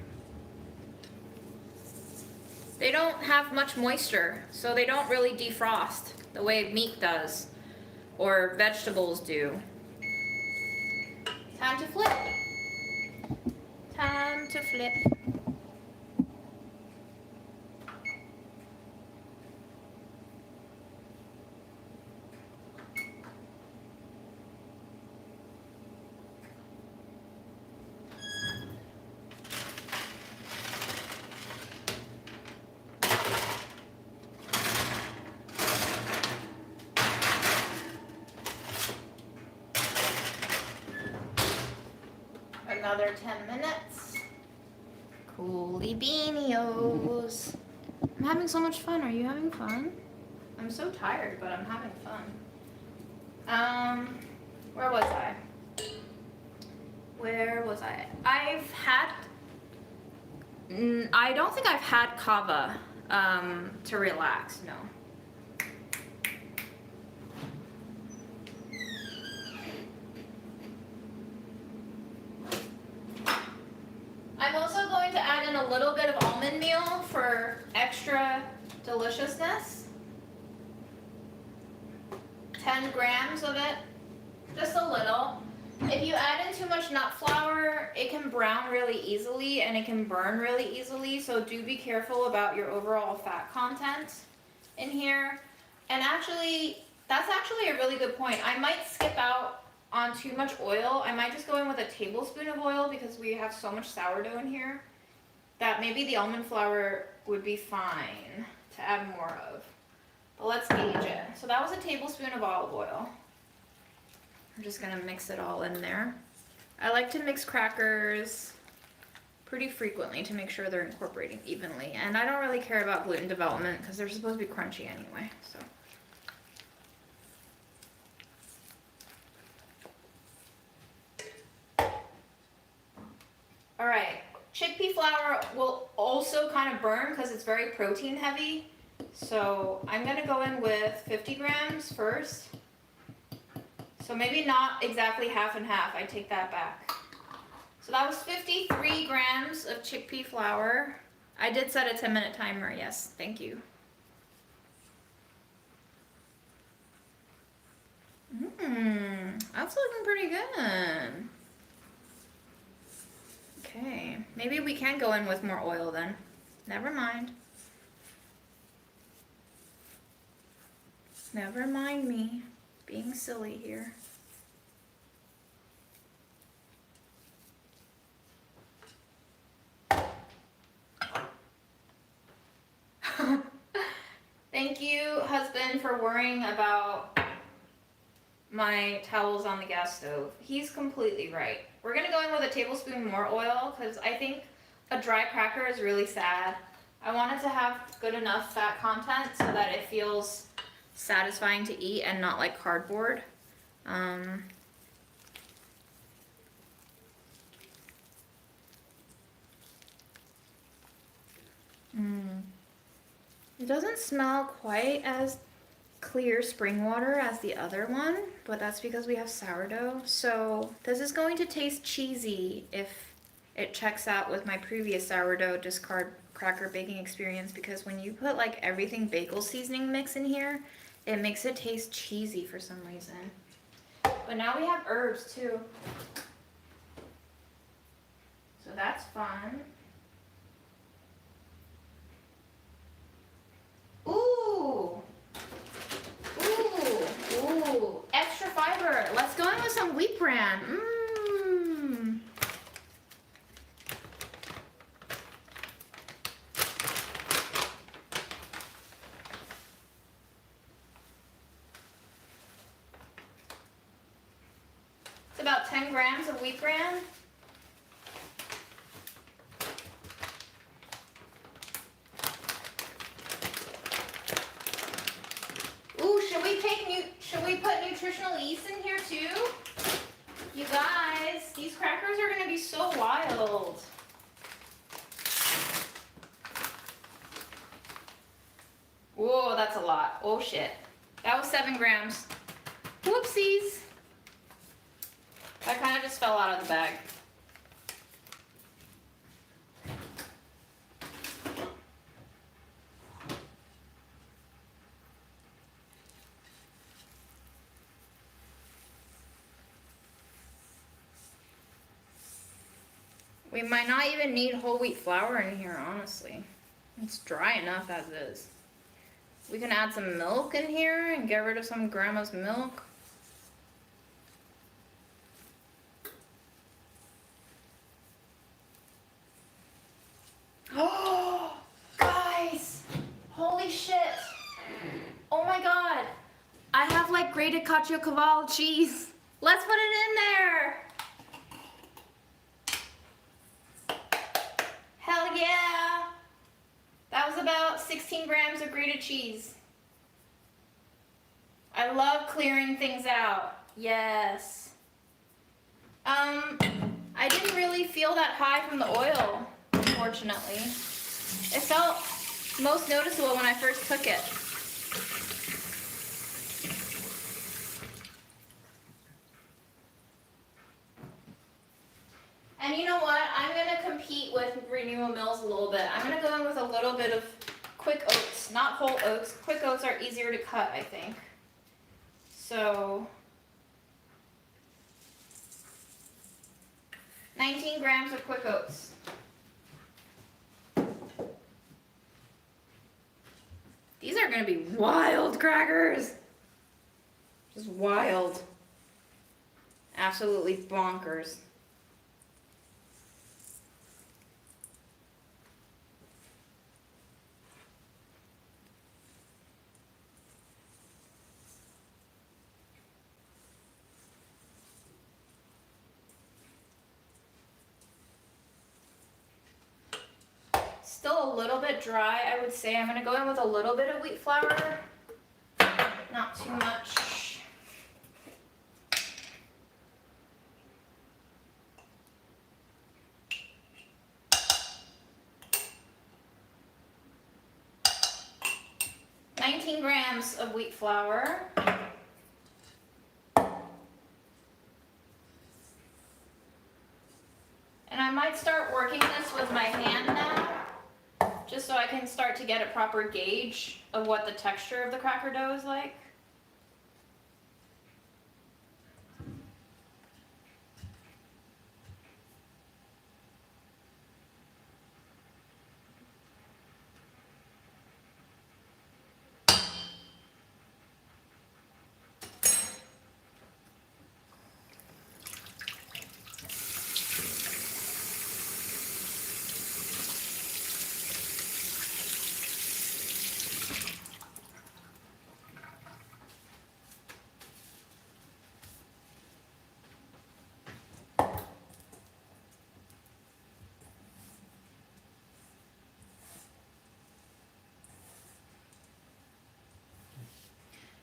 They don't have much moisture, so they don't really defrost the way meat does, or vegetables do. Time to flip. Time to flip. Another 10 minutes. Coolie beanios. I'm having so much fun. Are you having fun? I'm so tired, but I'm having fun. Where was I? I don't think I've had kava, to relax, no. I'm also going to add in a little bit of almond meal for extra deliciousness. 10 grams of it, just a little. If you add in too much nut flour, it can brown really easily and it can burn really easily, so do be careful about your overall fat content in here. And actually, that's actually a really good point. I might skip out on too much oil. I might just go in with a tablespoon of oil because we have so much sourdough in here that maybe the almond flour would be fine to add more of. But let's gauge it. So that was a tablespoon of olive oil. I'm just gonna mix it all in there. I like to mix crackers pretty frequently to make sure they're incorporating evenly. And I don't really care about gluten development because they're supposed to be crunchy anyway, so. All right, chickpea flour will also kind of burn because it's very protein heavy. So I'm gonna go in with 50 grams first. So maybe not exactly half and half, I take that back. So that was 53 grams of chickpea flour. I did set a 10-minute timer, yes, thank you. That's looking pretty good. Okay, maybe we can go in with more oil then. Never mind. Never mind me being silly here. Thank you, husband, for worrying about my towels on the gas stove. He's completely right. We're gonna go in with a tablespoon more oil because I think a dry cracker is really sad. I want it to have good enough fat content so that it feels satisfying to eat and not like cardboard. It doesn't smell quite as clear spring water as the other one, but that's because we have sourdough. So this is going to taste cheesy if it checks out with my previous sourdough discard cracker baking experience, because when you put like everything bagel seasoning mix in here, it makes it taste cheesy for some reason. But now we have herbs too. So that's fun. Ooh. Ooh. Ooh. Extra fiber. Let's go in with some wheat bran. It's about 10 grams of wheat bran. Ooh, should we put nutritional yeast in here too? You guys, these crackers are gonna be so wild. Whoa, that's a lot. Oh shit. That was 7 grams. Whoopsies. That kind of just fell out of the bag. We might not even need whole wheat flour in here, honestly. It's dry enough as is. We can add some milk in here and get rid of some grandma's milk. Oh, guys! Holy shit! Oh my god! I have like grated caciocavallo cheese. Let's put it in there! Hell yeah! That was about 16 grams of grated cheese. I love clearing things out. Yes. I didn't really feel that high from the oil, unfortunately. It felt most noticeable when I first took it. And you know what? I'm going to compete with Renewal Mills a little bit. I'm going to go in with a little bit of quick oats, not whole oats. Quick oats are easier to cut, I think. So, 19 grams of quick oats. These are going to be wild crackers. Just wild. Absolutely bonkers. Still a little bit dry, I would say. I'm going to go in with a little bit of wheat flour, not too much. $19 grams of wheat flour. And I might start working this with my hand now, just so I can start to get a proper gauge of what the texture of the cracker dough is like.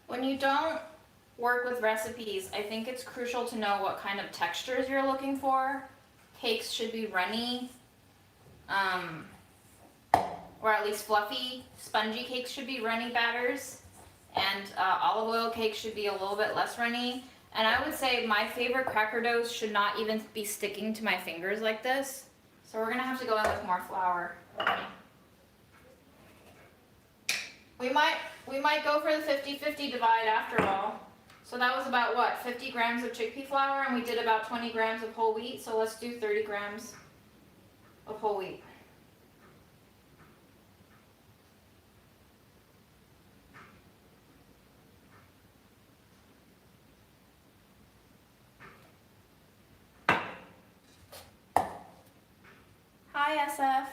When you don't work with recipes, I think it's crucial to know what kind of textures you're looking for. Cakes should be runny, or at least fluffy. Spongy cakes should be runny batters, and olive oil cakes should be a little bit less runny. And I would say my favorite cracker doughs should not even be sticking to my fingers like this. So we're gonna have to go in with more flour. We might go for the 50-50 divide after all. So that was about what, 50 grams of chickpea flour, and we did about 20 grams of whole wheat, so let's do 30 grams of whole wheat. Hi, SF.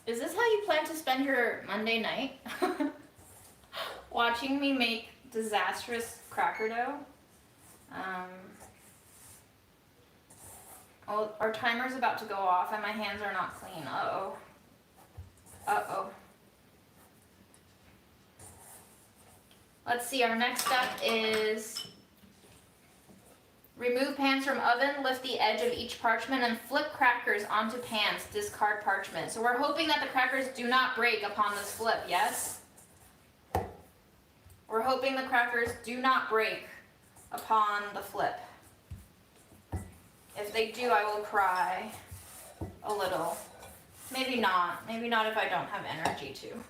Is this how you plan to spend your Monday night? Watching me make disastrous cracker dough? Oh, our timer's about to go off and my hands are not clean. Uh-oh. Uh-oh. Let's see, our next step is remove pans from oven, lift the edge of each parchment, and flip crackers onto pans, discard parchment. So we're hoping that the crackers do not break upon this flip, yes? We're hoping the crackers do not break upon the flip. If they do, I will cry a little. Maybe not. Maybe not if I don't have energy to.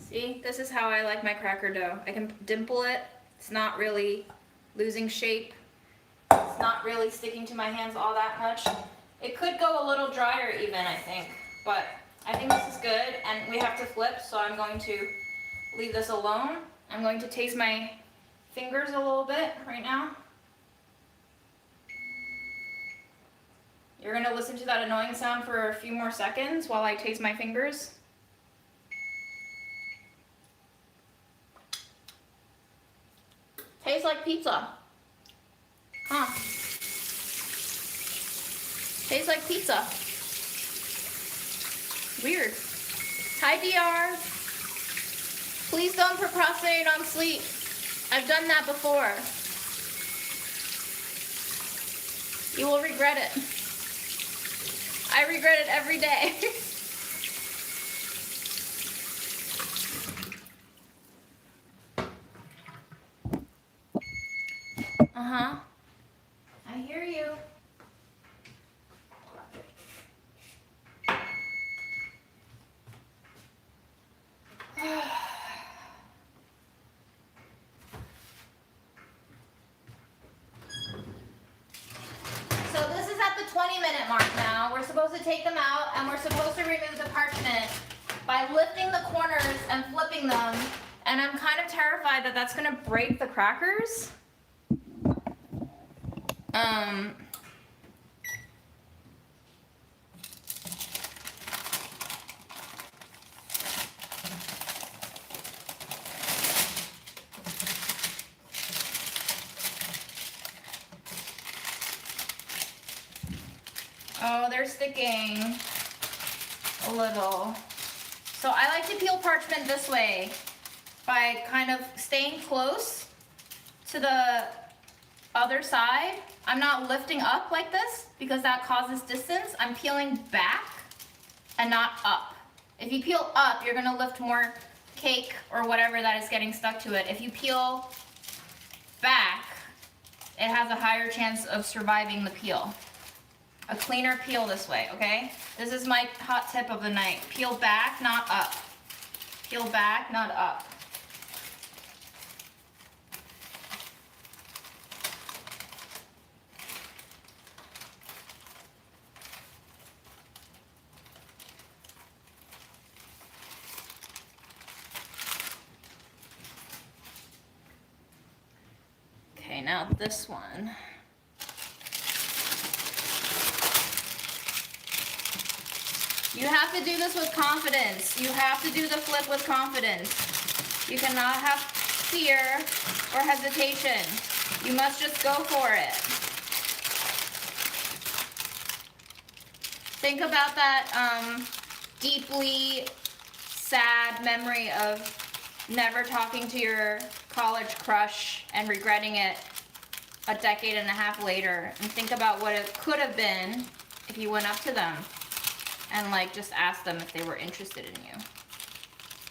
See, this is how I like my cracker dough. I can dimple it. It's not really losing shape. It's not really sticking to my hands all that much. It could go a little drier even, I think. But I think this is good, and we have to flip, so I'm going to leave this alone. I'm going to taste my fingers a little bit right now. You're going to listen to that annoying sound for a few more seconds while I taste my fingers. Tastes like pizza. Huh. Tastes like pizza. Weird. Hi, DR. Please don't procrastinate on sleep. I've done that before. You will regret it. I regret it every day. Uh-huh. I hear you. So this is at the 20-minute mark now. We're supposed to take them out, and we're supposed to remove the parchment by lifting the corners and flipping them. And I'm kind of terrified that that's going to break the crackers. Oh, they're sticking a little. So I like to peel parchment this way by kind of staying close to the other side. I'm not lifting up like this because that causes distance. I'm peeling back and not up. If you peel up, you're gonna lift more cake or whatever that is getting stuck to it. If you peel back, it has a higher chance of surviving the peel. A cleaner peel this way, okay? This is my hot tip of the night. Peel back, not up. Peel back, not up. Okay, now this one. You have to do this with confidence. You have to do the flip with confidence. You cannot have fear or hesitation. You must just go for it. Think about that deeply sad memory of never talking to your college crush and regretting it a decade and a half later. And think about what it could have been if you went up to them and like just ask them if they were interested in you.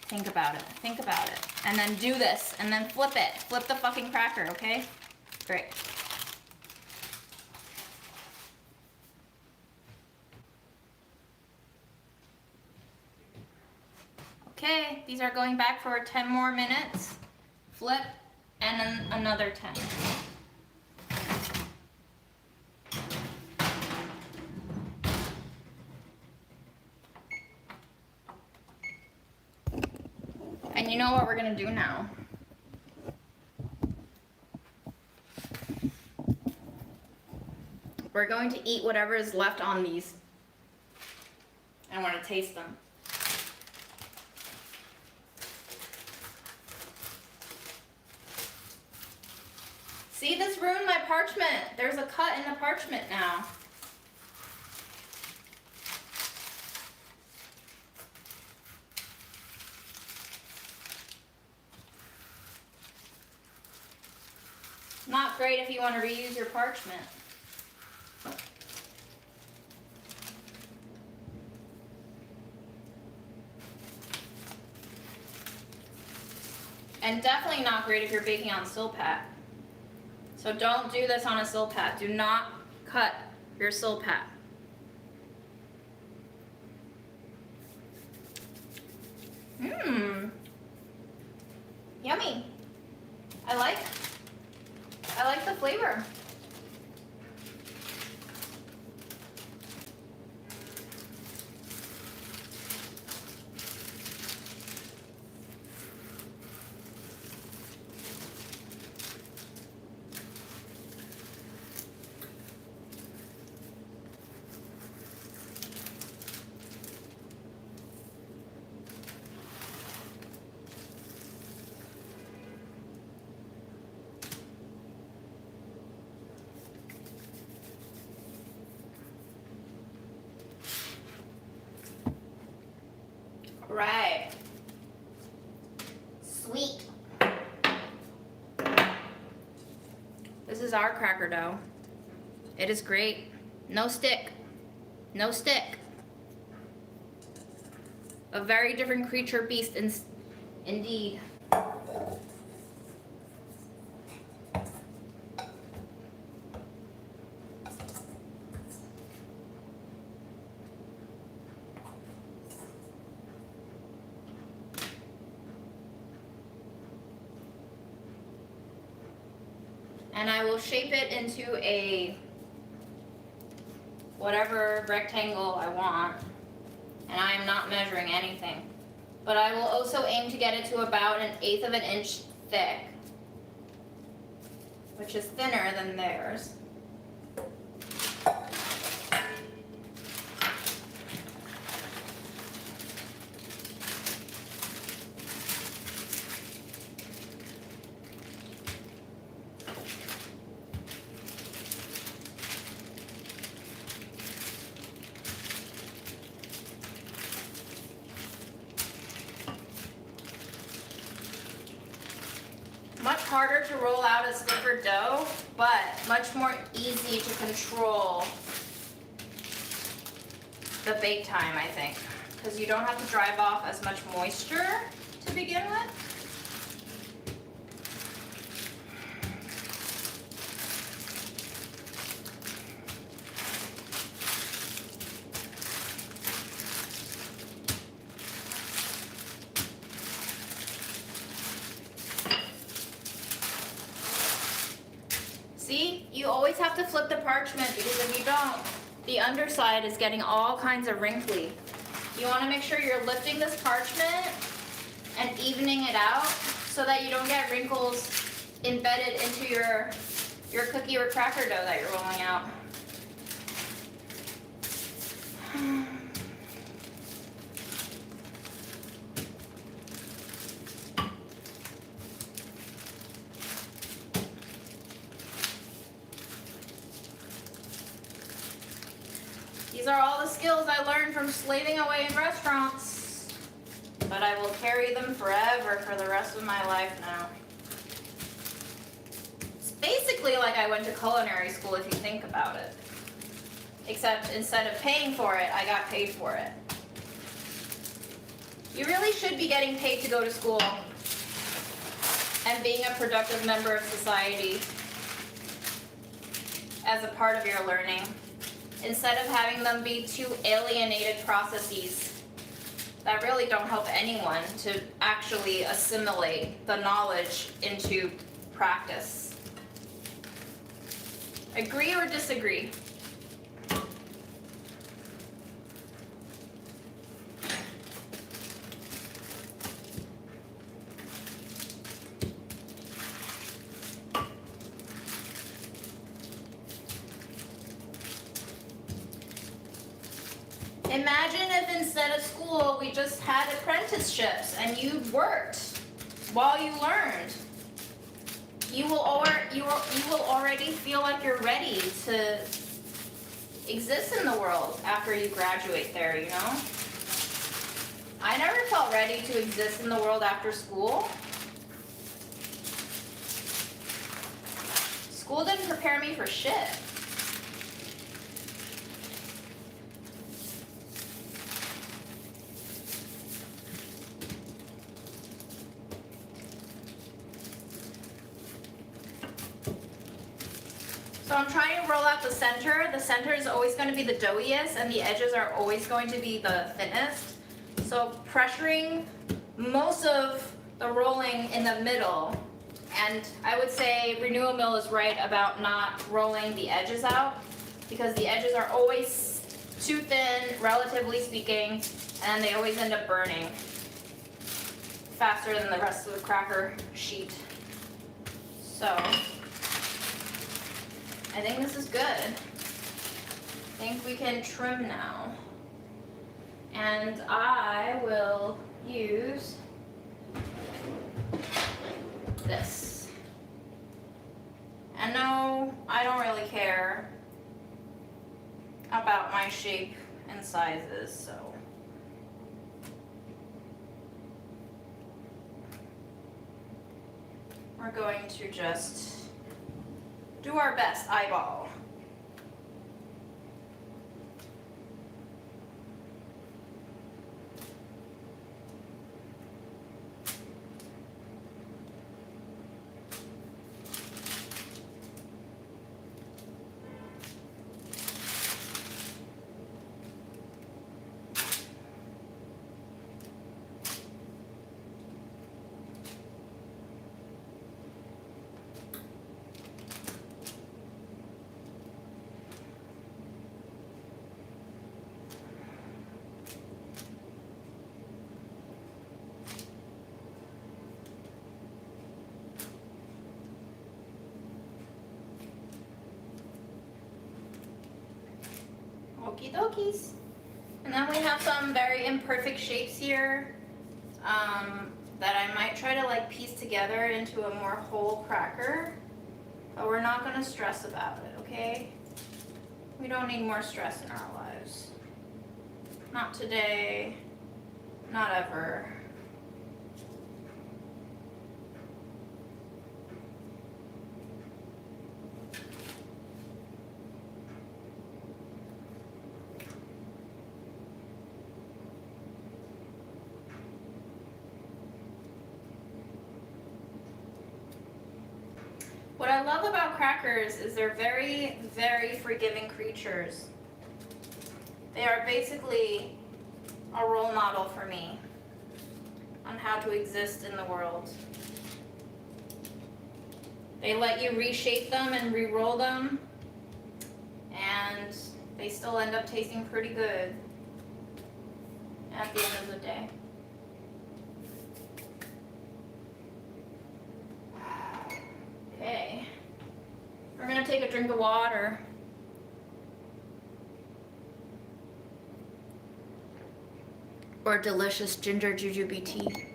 Think about it. Think about it. And then do this. And then flip it. Flip the fucking cracker, okay? Great. Okay, these are going back for 10 more minutes. Flip, and then another 10. And you know what we're gonna do now? We're going to eat whatever is left on these. I want to taste them. See, this ruined my parchment. There's a cut in the parchment now. Not great if you want to reuse your parchment. And definitely not great if you're baking on silpat. So don't do this on a silpat. Do not cut your silpat. Mmm. Yummy. I like the flavor. Right. Sweet. This is our cracker dough. It is great. No stick. No stick. A very different creature beast indeed. And I will shape it into a whatever rectangle I want. And I am not measuring anything. But I will also aim to get it to about 1/8 of an inch thick, which is thinner than theirs. Much harder to roll out a stiffer dough, but much more easy to control the bake time, I think, because you don't have to drive off as much moisture to begin with. See, you always have to flip the parchment because if you don't, the underside is getting all kinds of wrinkly. You want to make sure you're lifting this parchment and evening it out so that you don't get wrinkles embedded into your cookie or cracker dough that you're rolling out. These are all the skills I learned from slaving away in restaurants, but I will carry them forever for the rest of my life now. It's basically like I went to culinary school if you think about it. Except instead of paying for it, I got paid for it. You really should be getting paid to go to school and being a productive member of society as a part of your learning, instead of having them be two alienated processes that really don't help anyone to actually assimilate the knowledge into practice. Agree or disagree? Imagine if instead of school we just had apprenticeships and you worked while you learned. You will already feel like you're ready to exist in the world after you graduate there, you know? I never felt ready to exist in the world after school. School didn't prepare me for shit. So I'm trying to roll out the center. The center is always going to be the doughiest and the edges are always going to be the thinnest. So pressuring most of the rolling in the middle, and I would say Renewal Mill is right about not rolling the edges out because the edges are always too thin, relatively speaking, and they always end up burning faster than the rest of the cracker sheet. So I think this is good. I think we can trim now. And I will use this. And no, I don't really care about my shape and sizes, so. We're going to just do our best eyeball. Okie dokies. And then we have some very imperfect shapes here that I might try to like piece together into a more whole cracker. But we're not going to stress about it, okay? We don't need more stress in our lives. Not today, not ever. What I love about crackers is they're very, very forgiving creatures. They are basically a role model for me on how to exist in the world. They let you reshape them and re-roll them, and they still end up tasting pretty good at the end of the day. Okay, we're gonna take a drink of water. Or delicious ginger jujube tea.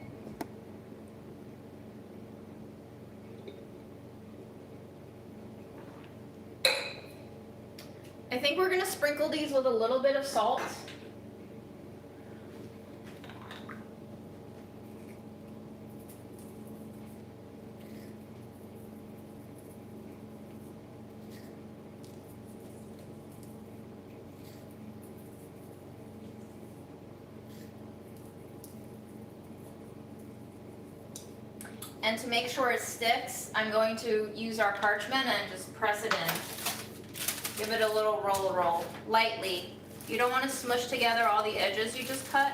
I think we're gonna sprinkle these with a little bit of salt. And to make sure it sticks, I'm going to use our parchment and just press it in. Give it a little roll, lightly. You don't want to smush together all the edges you just cut.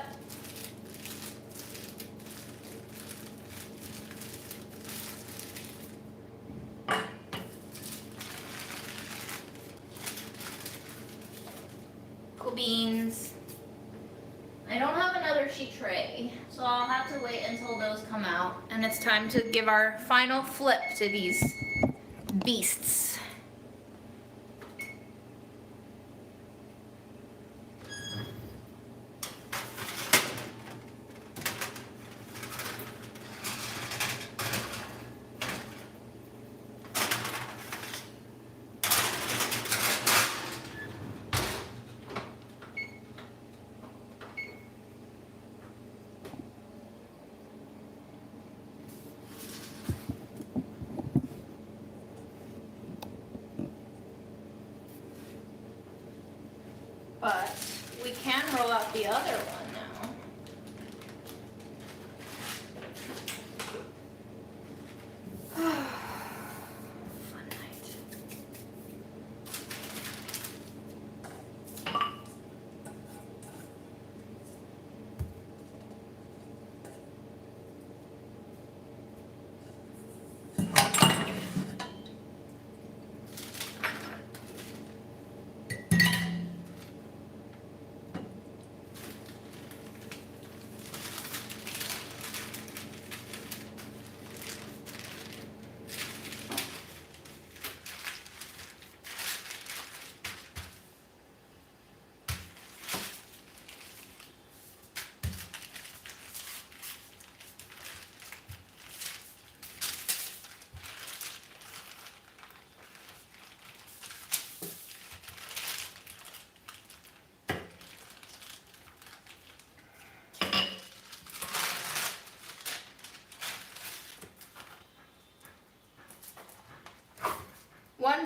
Cool beans. I don't have another sheet tray, so I'll have to wait until those come out. And it's time to give our final flip to these beasts.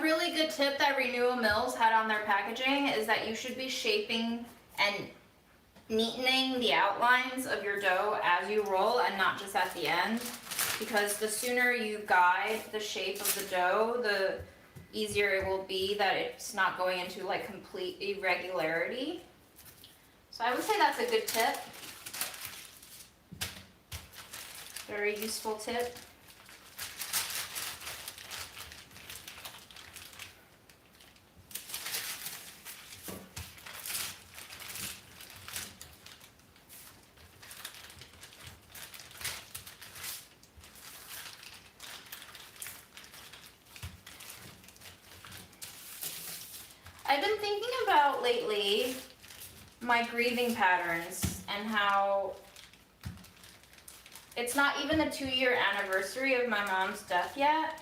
really good tip that Renewal Mills had on their packaging is that you should be shaping and neatening the outlines of your dough as you roll and not just at the end, because the sooner you guide the shape of the dough, the easier it will be that it's not going into like complete irregularity. So I would say that's a good tip. Very useful tip. I've been thinking about lately my grieving patterns and how it's not even the 2-year anniversary of my mom's death yet,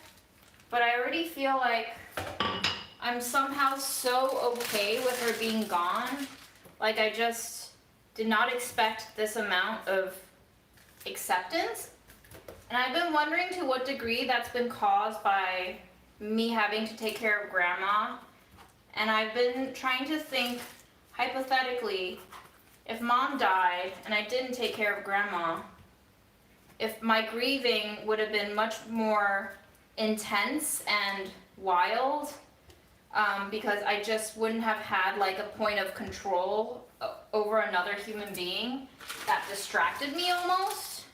but I already feel like I'm somehow so okay with her being gone. Like I just did not expect this amount of acceptance. And I've been wondering to what degree that's been caused by me having to take care of grandma. And I've been trying to think hypothetically, if mom died and I didn't take care of grandma, if my grieving would have been much more intense and wild, because I just wouldn't have had like a point of control over another human being that distracted me almost.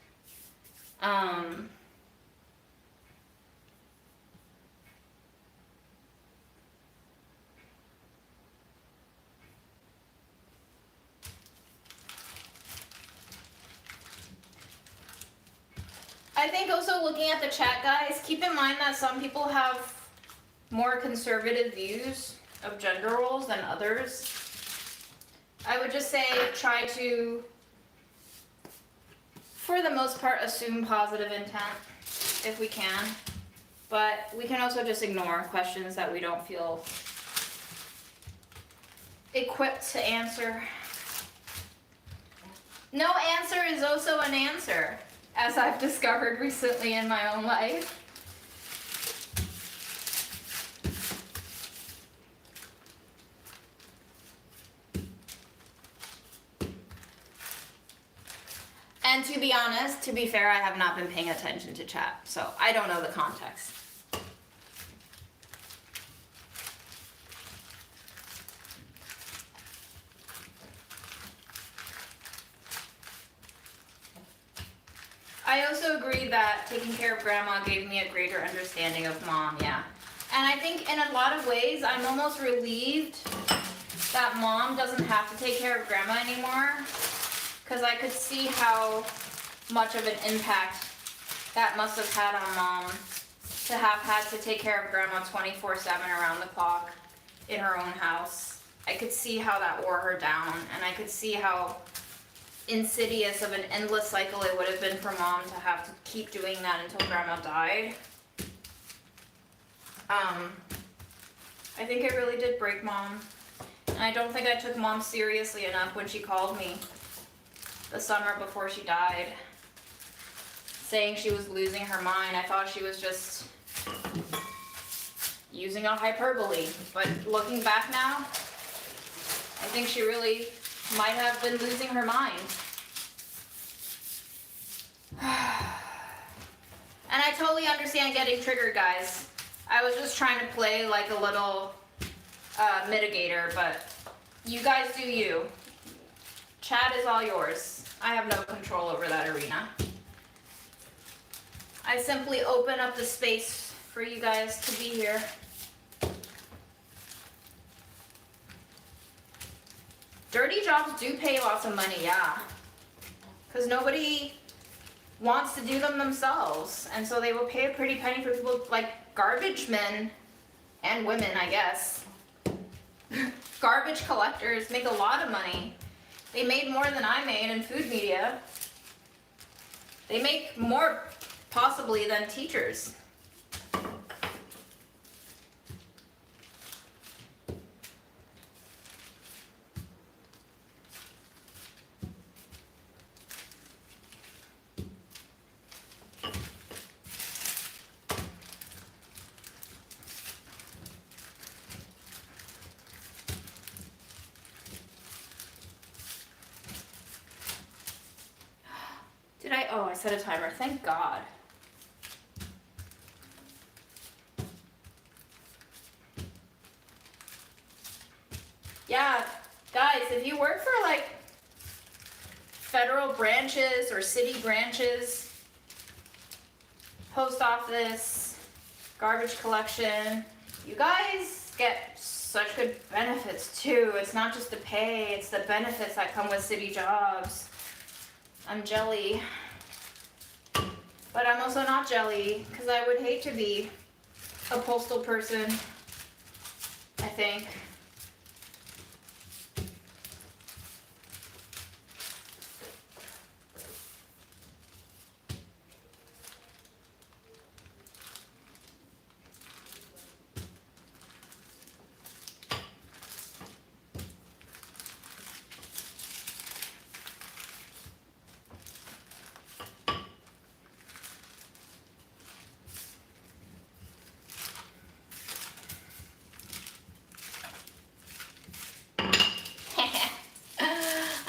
I think also looking at the chat, guys, keep in mind that some people have more conservative views of gender roles than others. I would just say try to, for the most part, assume positive intent if we can. But we can also just ignore questions that we don't feel equipped to answer. No answer is also an answer, as I've discovered recently in my own life. And to be honest, to be fair, I have not been paying attention to chat, so I don't know the context. I also agree that taking care of grandma gave me a greater understanding of mom, yeah. And I think in a lot of ways, I'm almost relieved that mom doesn't have to take care of grandma anymore, because I could see how much of an impact that must have had on mom to have had to take care of grandma 24/7 around the clock in her own house. I could see how that wore her down, and I could see how insidious of an endless cycle it would have been for mom to have to keep doing that until grandma died. I think it really did break mom, and I don't think I took mom seriously enough when she called me the summer before she died, saying she was losing her mind. I thought she was just using a hyperbole, but looking back now, I think she really might have been losing her mind. And I totally understand getting triggered, guys. I was just trying to play like a little mitigator, but you guys do you. Chat is all yours. I have no control over that arena. I simply open up the space for you guys to be here. Dirty jobs do pay lots of money, yeah. Because nobody wants to do them themselves. And so they will pay a pretty penny for people like garbage men and women, I guess. Garbage collectors make a lot of money. They made more than I made in food media. They make more, possibly, than teachers. set a timer. Thank God. Yeah, guys, if you work for like federal branches or city branches, post office, garbage collection, you guys get such good benefits too. It's not just the pay, it's the benefits that come with city jobs. I'm jelly. But I'm also not jelly, because I would hate to be a postal person, I think.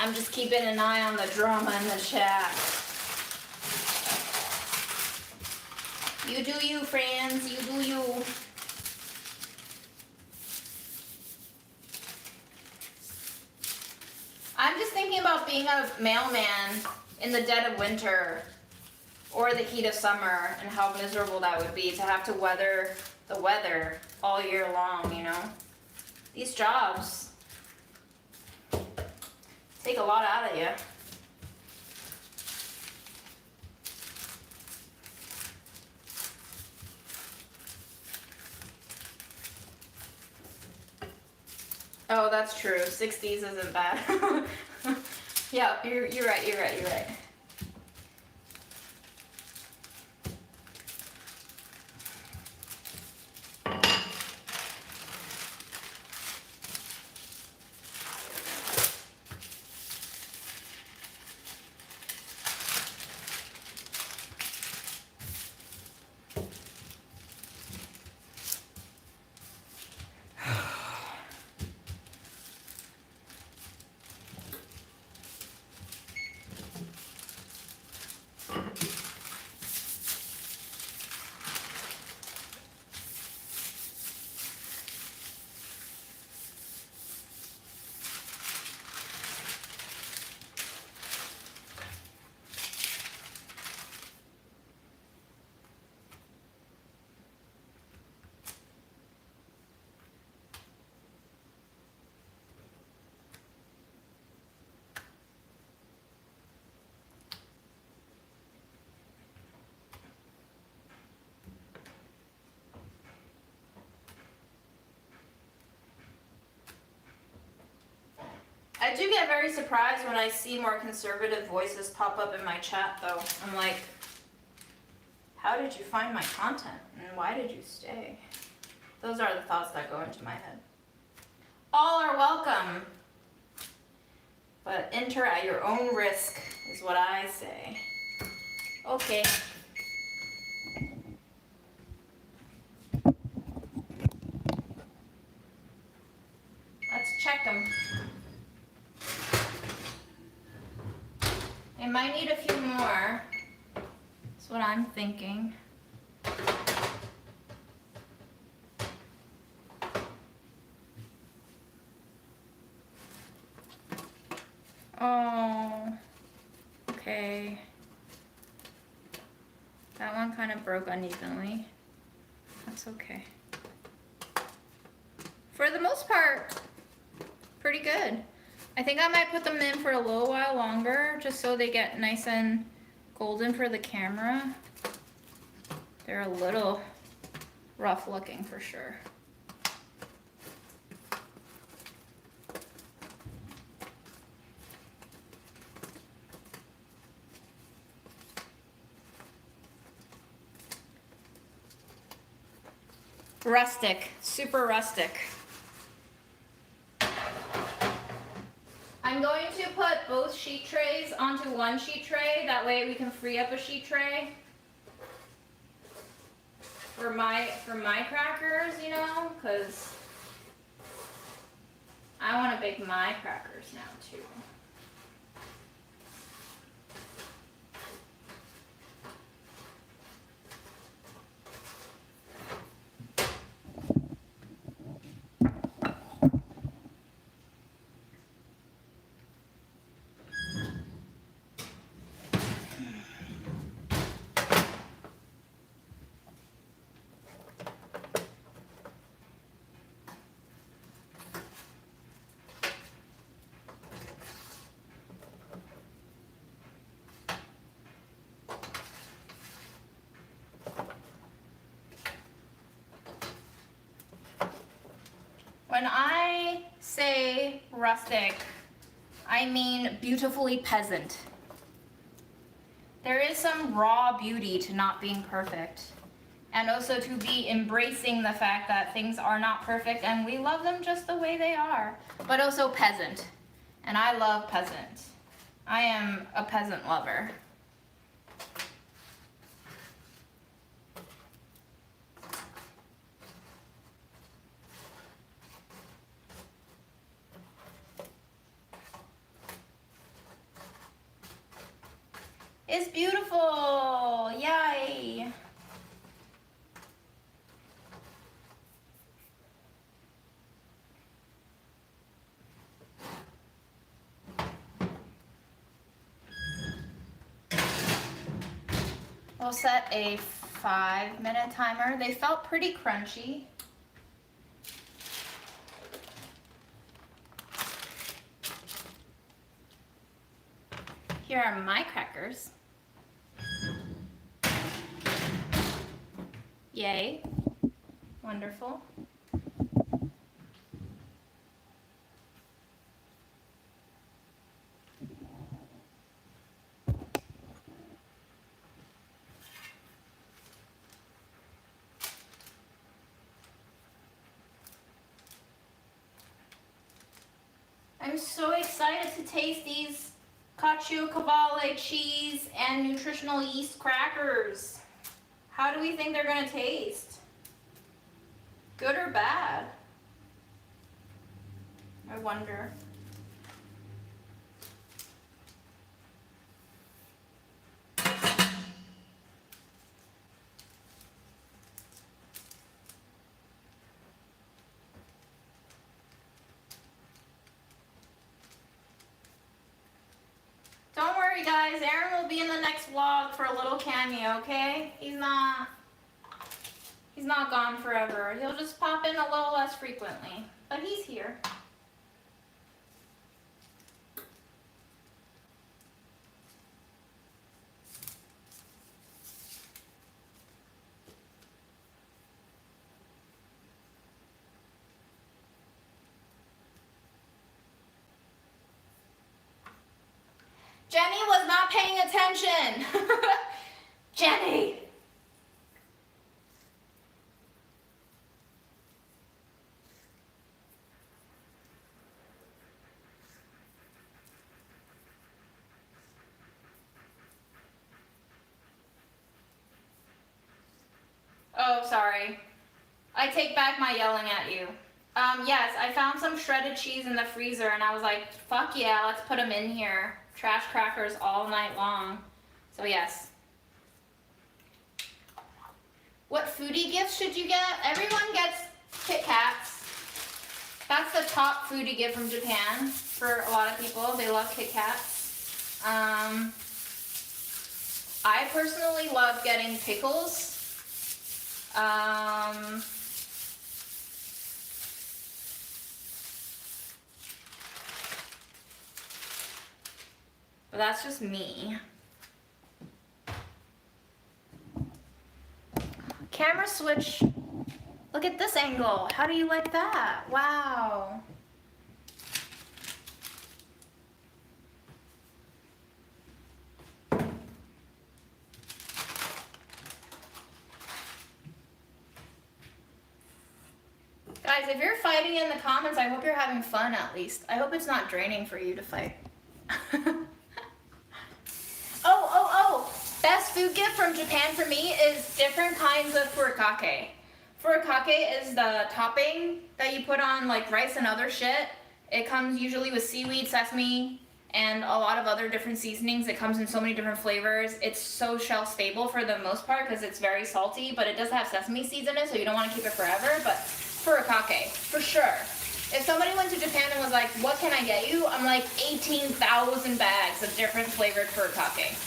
I'm just keeping an eye on the drama in the chat. You do you, friends. You do you. I'm just thinking about being a mailman in the dead of winter or the heat of summer and how miserable that would be to have to weather the weather all year long, you know? These jobs take a lot out of you. Oh, that's true. 60s isn't bad. Yeah, you're right. I do get very surprised when I see more conservative voices pop up in my chat, though. I'm like, how did you find my content? And why did you stay? Those are the thoughts that go into my head. All are welcome, but enter at your own risk, is what I say. Okay. Let's check them. It might need a few more. That's what I'm thinking. Oh, okay. That one kind of broke unevenly. That's okay. For the most part, pretty good. I think I might put them in for a little while longer, just so they get nice and golden for the camera. They're a little rough looking for sure. Rustic, super rustic. I'm going to put both sheet trays onto one sheet tray. That way we can free up a sheet tray for my crackers, you know, because I want to bake my crackers now too. When I say rustic, I mean beautifully peasant. There is some raw beauty to not being perfect, and also to be embracing the fact that things are not perfect and we love them just the way they are. But also peasant, and I love peasant. I am a peasant lover. It's beautiful! Yay! We'll set a 5-minute timer. They felt pretty crunchy. Here are my crackers. Yay. Wonderful. I'm so excited to taste these caciocavallo cheese and nutritional yeast crackers. How do we think they're gonna taste? Good or bad? I wonder. Don't worry guys, Aaron will be in the next vlog for a little cameo, okay? He's not gone forever. He'll just pop in a little less frequently, but he's here. Jenny was not paying attention. Jenny. Oh, sorry. I take back my yelling at you. Yes, I found some shredded cheese in the freezer and I was like, fuck yeah, let's put them in here. Trash crackers all night long. So yes. What foodie gifts should you get? Everyone gets Kit Kats. That's the top foodie gift from Japan for a lot of people. They love Kit Kats. I personally love getting pickles. But that's just me. Camera switch. Look at this angle. How do you like that? Wow. Guys, if you're fighting in the comments, I hope you're having fun at least. I hope it's not draining for you to fight. Oh, best food gift from Japan for me is different kinds of furikake. Furikake is the topping that you put on like rice and other shit. It comes usually with seaweed, sesame, and a lot of other different seasonings. It comes in so many different flavors. It's so shelf stable for the most part because it's very salty, but it does have sesame seeds in it, so you don't want to keep it forever. But furikake, for sure. If somebody went to Japan and was like, what can I get you? I'm like, 18,000 bags of different flavored furikake.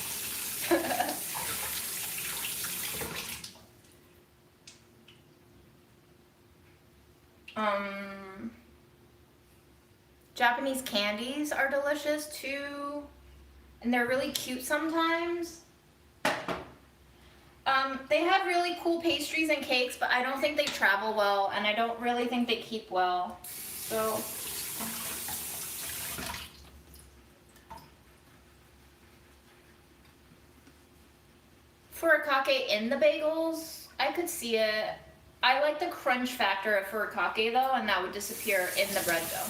Japanese candies are delicious too, and they're really cute sometimes. They have really cool pastries and cakes, but I don't think they travel well, and I don't really think they keep well. So furikake in the bagels, I could see it. I like the crunch factor of furikake though, and that would disappear in the bread dough.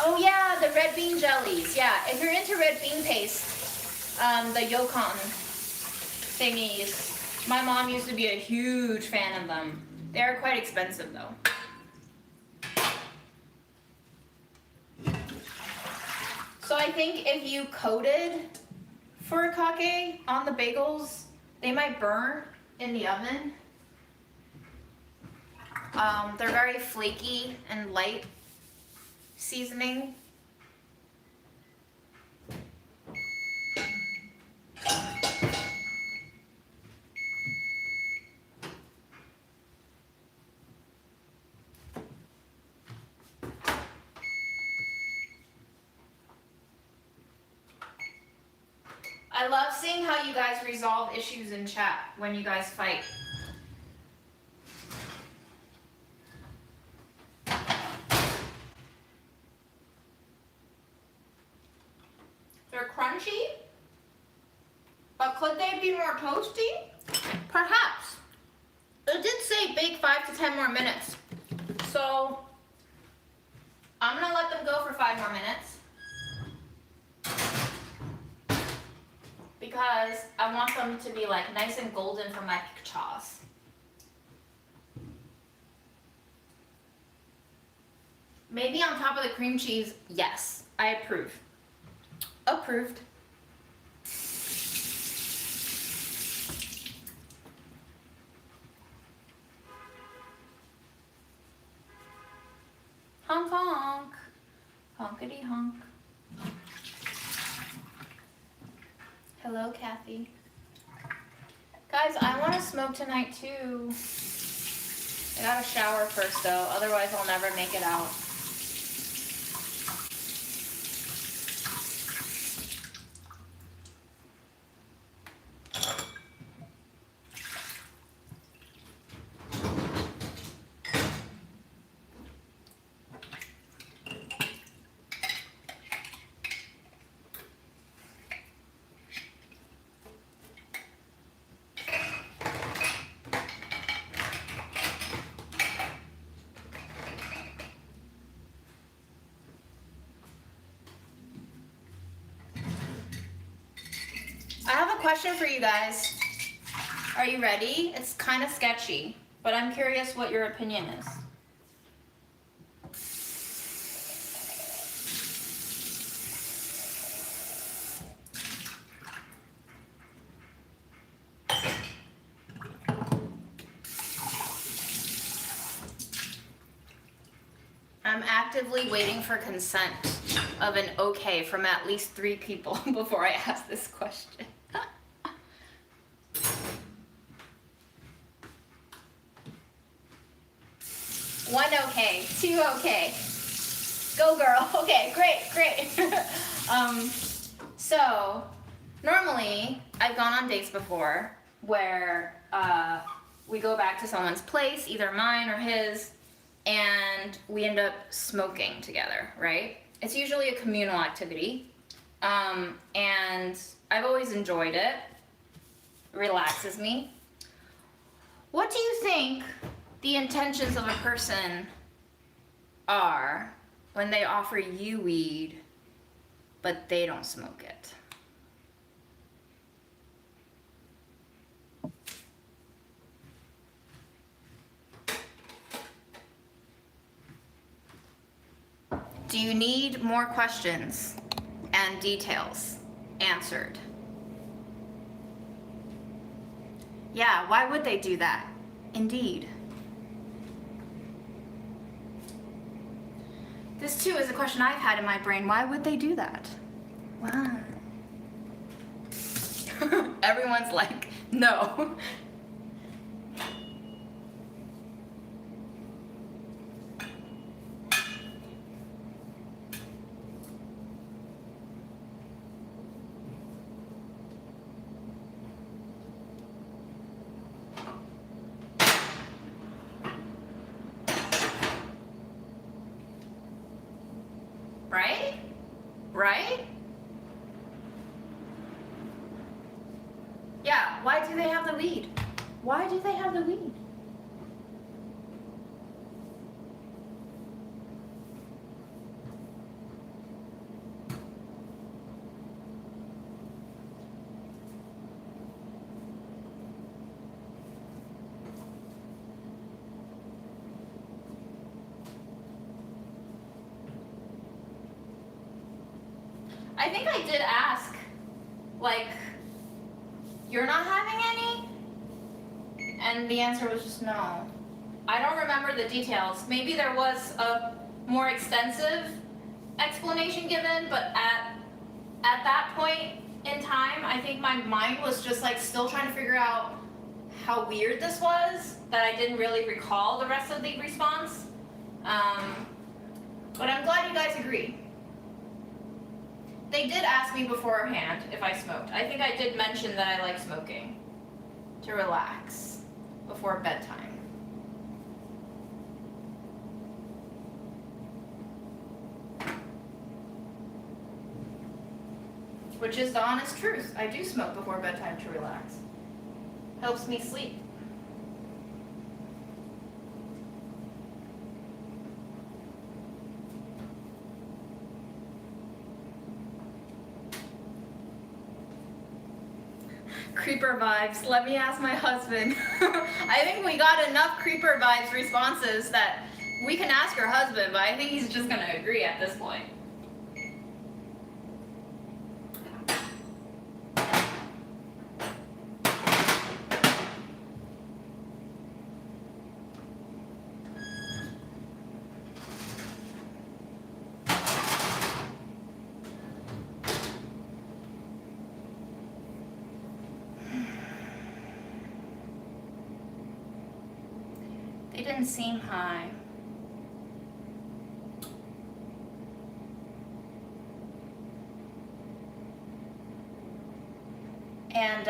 Oh yeah, the red bean jellies. Yeah, if you're into red bean paste, the yokon thingies, my mom used to be a huge fan of them. They're quite expensive though. So I think if you coated furikake on the bagels, they might burn in the oven. They're very flaky and light seasoning. I love seeing how you guys resolve issues in chat when you guys fight. They're crunchy, but could they be more toasty? Perhaps. It did say bake 5 to 10 more minutes. So I'm gonna let them go for 5 more minutes because I want them to be like nice and golden for my pictures. Maybe on top of the cream cheese, yes, I approve. Approved. Honk honk. Honkity honk. Hello, Kathy. Guys, I want to smoke tonight too. I gotta shower first though, otherwise I'll never make it out. I have a question for you guys. Are you ready? It's kind of sketchy, but I'm curious what your opinion is. I'm actively waiting for consent of an okay from at least 3 people before I ask this question. One okay, 2 okay. Go girl. Okay, great. So normally I've gone on dates before where we go back to someone's place, either mine or his, and we end up smoking together, right? It's usually a communal activity, and I've always enjoyed it. It relaxes me. What do you think the intentions of a person are when they offer you weed, but they don't smoke it? Do you need more questions and details answered? Yeah, why would they do that? Indeed. This too is a question I've had in my brain. Why would they do that? Wow. Everyone's like, no. right? Right? Yeah, why do they have the weed? Why do they have the weed? I think I did ask, like, you're not having any? And the answer was just no. I don't remember the details. Maybe there was a more extensive explanation given, but at that point in time, I think my mind was just like still trying to figure out how weird this was, that I didn't really recall the rest of the response. But I'm glad you guys agree. They did ask me beforehand if I smoked. I think I did mention that I like smoking to relax before bedtime. Which is the honest truth. I do smoke before bedtime to relax. Helps me sleep. Creeper vibes. Let me ask my husband. I think we got enough creeper vibes responses that we can ask your husband, but I think he's just gonna agree at this point. They didn't seem high. And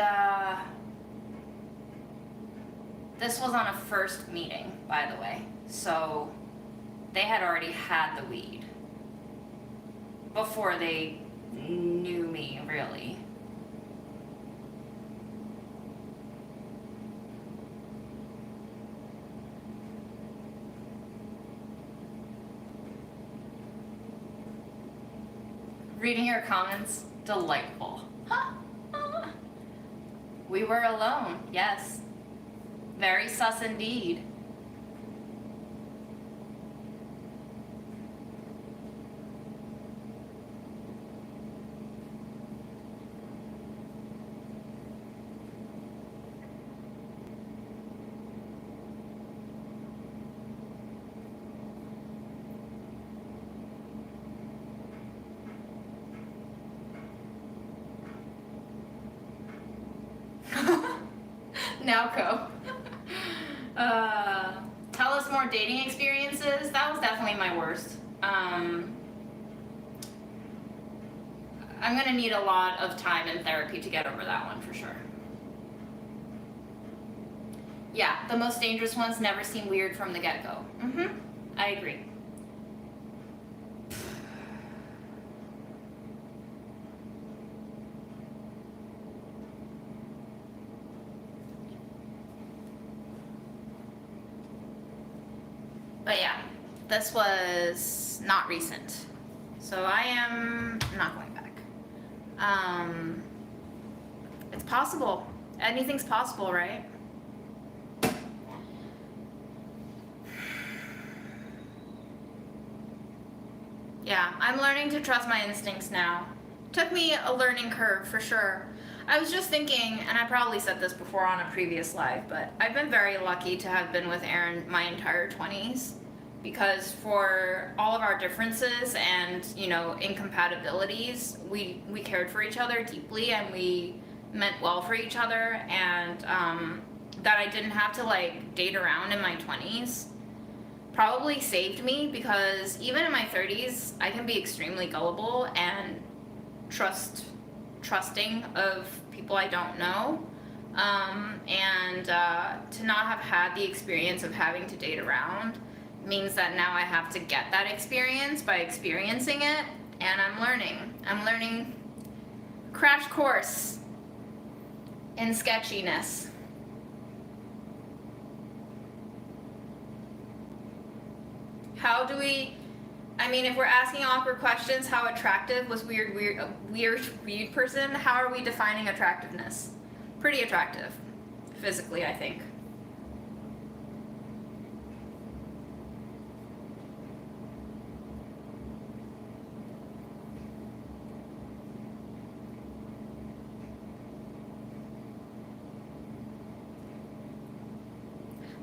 this was on a first meeting, by the way. So they had already had the weed before they knew me, really. Reading your comments, delightful. We were alone, yes. Very sus indeed. Nowco. Tell us more dating experiences. That was definitely my worst. I'm gonna need a lot of time in therapy to get over that one for sure. Yeah, the most dangerous ones never seem weird from the get-go. I agree. But yeah, this was not recent. So I am not going back. It's possible. Anything's possible, right? Yeah, I'm learning to trust my instincts now. Took me a learning curve for sure. I was just thinking, and I probably said this before on a previous live, but I've been very lucky to have been with Aaron my entire 20s, because for all of our differences and, you know, incompatibilities, we cared for each other deeply and we meant well for each other, and that I didn't have to like date around in my 20s probably saved me, because even in my 30s I can be extremely gullible and trusting of people I don't know, and to not have had the experience of having to date around means that now I have to get that experience by experiencing it, and I'm learning crash course in sketchiness. How do we, I mean, if we're asking awkward questions, how attractive was a weird person, how are we defining attractiveness? Pretty attractive, physically, I think.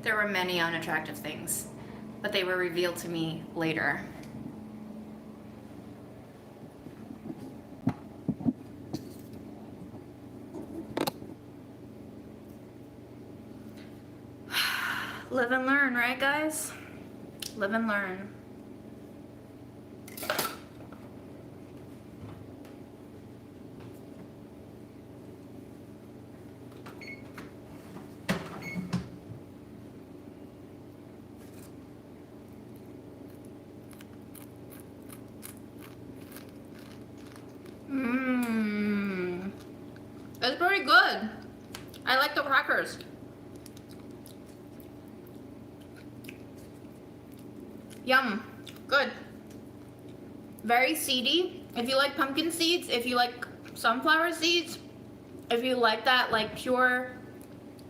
There were many unattractive things, but they were revealed to me later. Live and learn, right guys? Live and learn. It's pretty good. I like the crackers. Yum. Good. Very seedy. If you like pumpkin seeds, if you like sunflower seeds, if you like that like pure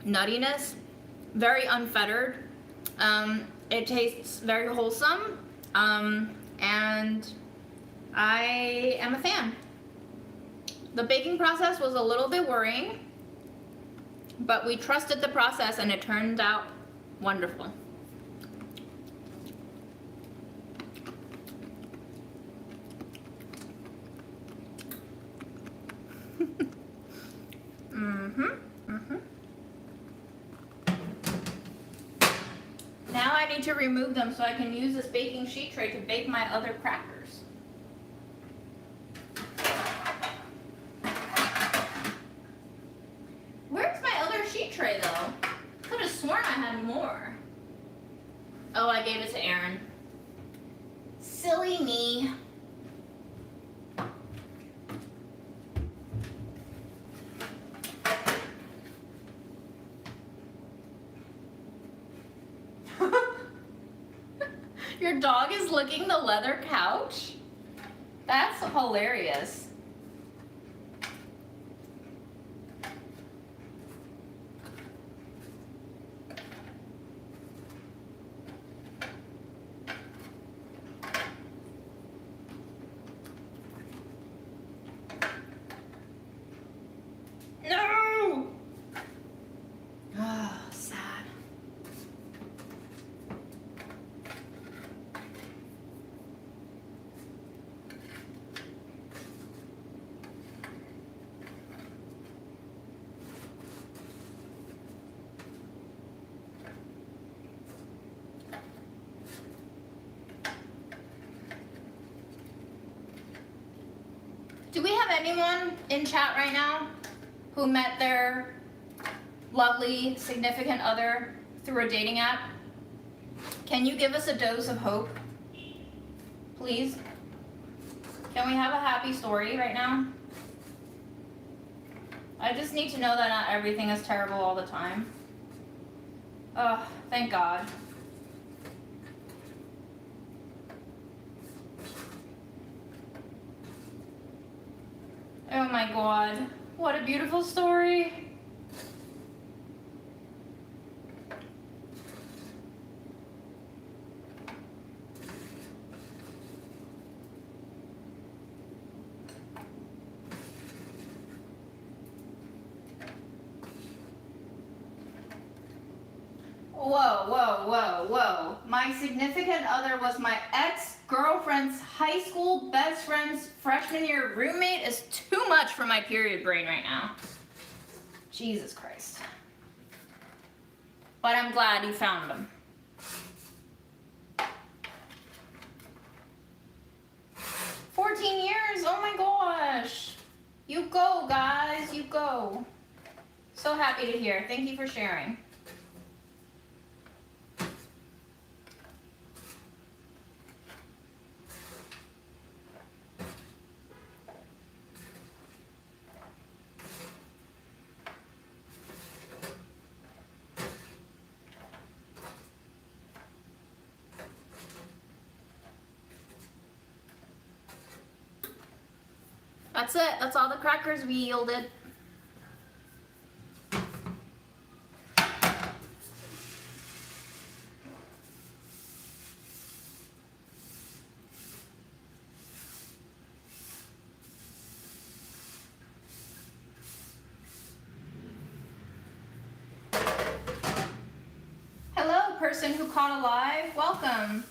nuttiness, very unfettered. It tastes very wholesome, and I am a fan. The baking process was a little bit worrying, but we trusted the process and it turned out wonderful. Now I need to remove them so I can use this baking sheet tray to bake my other crackers. Where's my other sheet tray though? Could have sworn I had more. Oh, I gave it to Aaron. Silly me. Your dog is licking the leather couch? That's hilarious. No! Oh, sad. Do we have anyone in chat right now who met their lovely significant other through a dating app? Can you give us a dose of hope, please? Can we have a happy story right now? I just need to know that not everything is terrible all the time. Oh, thank God. Oh my God, what a beautiful story. Whoa, whoa, whoa, whoa. My significant other was my ex-girlfriend's high school best friend's freshman year roommate is too much for my period brain right now. Jesus Christ. But I'm glad you found him. $14 oh my gosh. You go, guys, you go. So happy to hear. Thank you for sharing. That's it. That's all the crackers we yielded. Hello, person who caught alive. Welcome.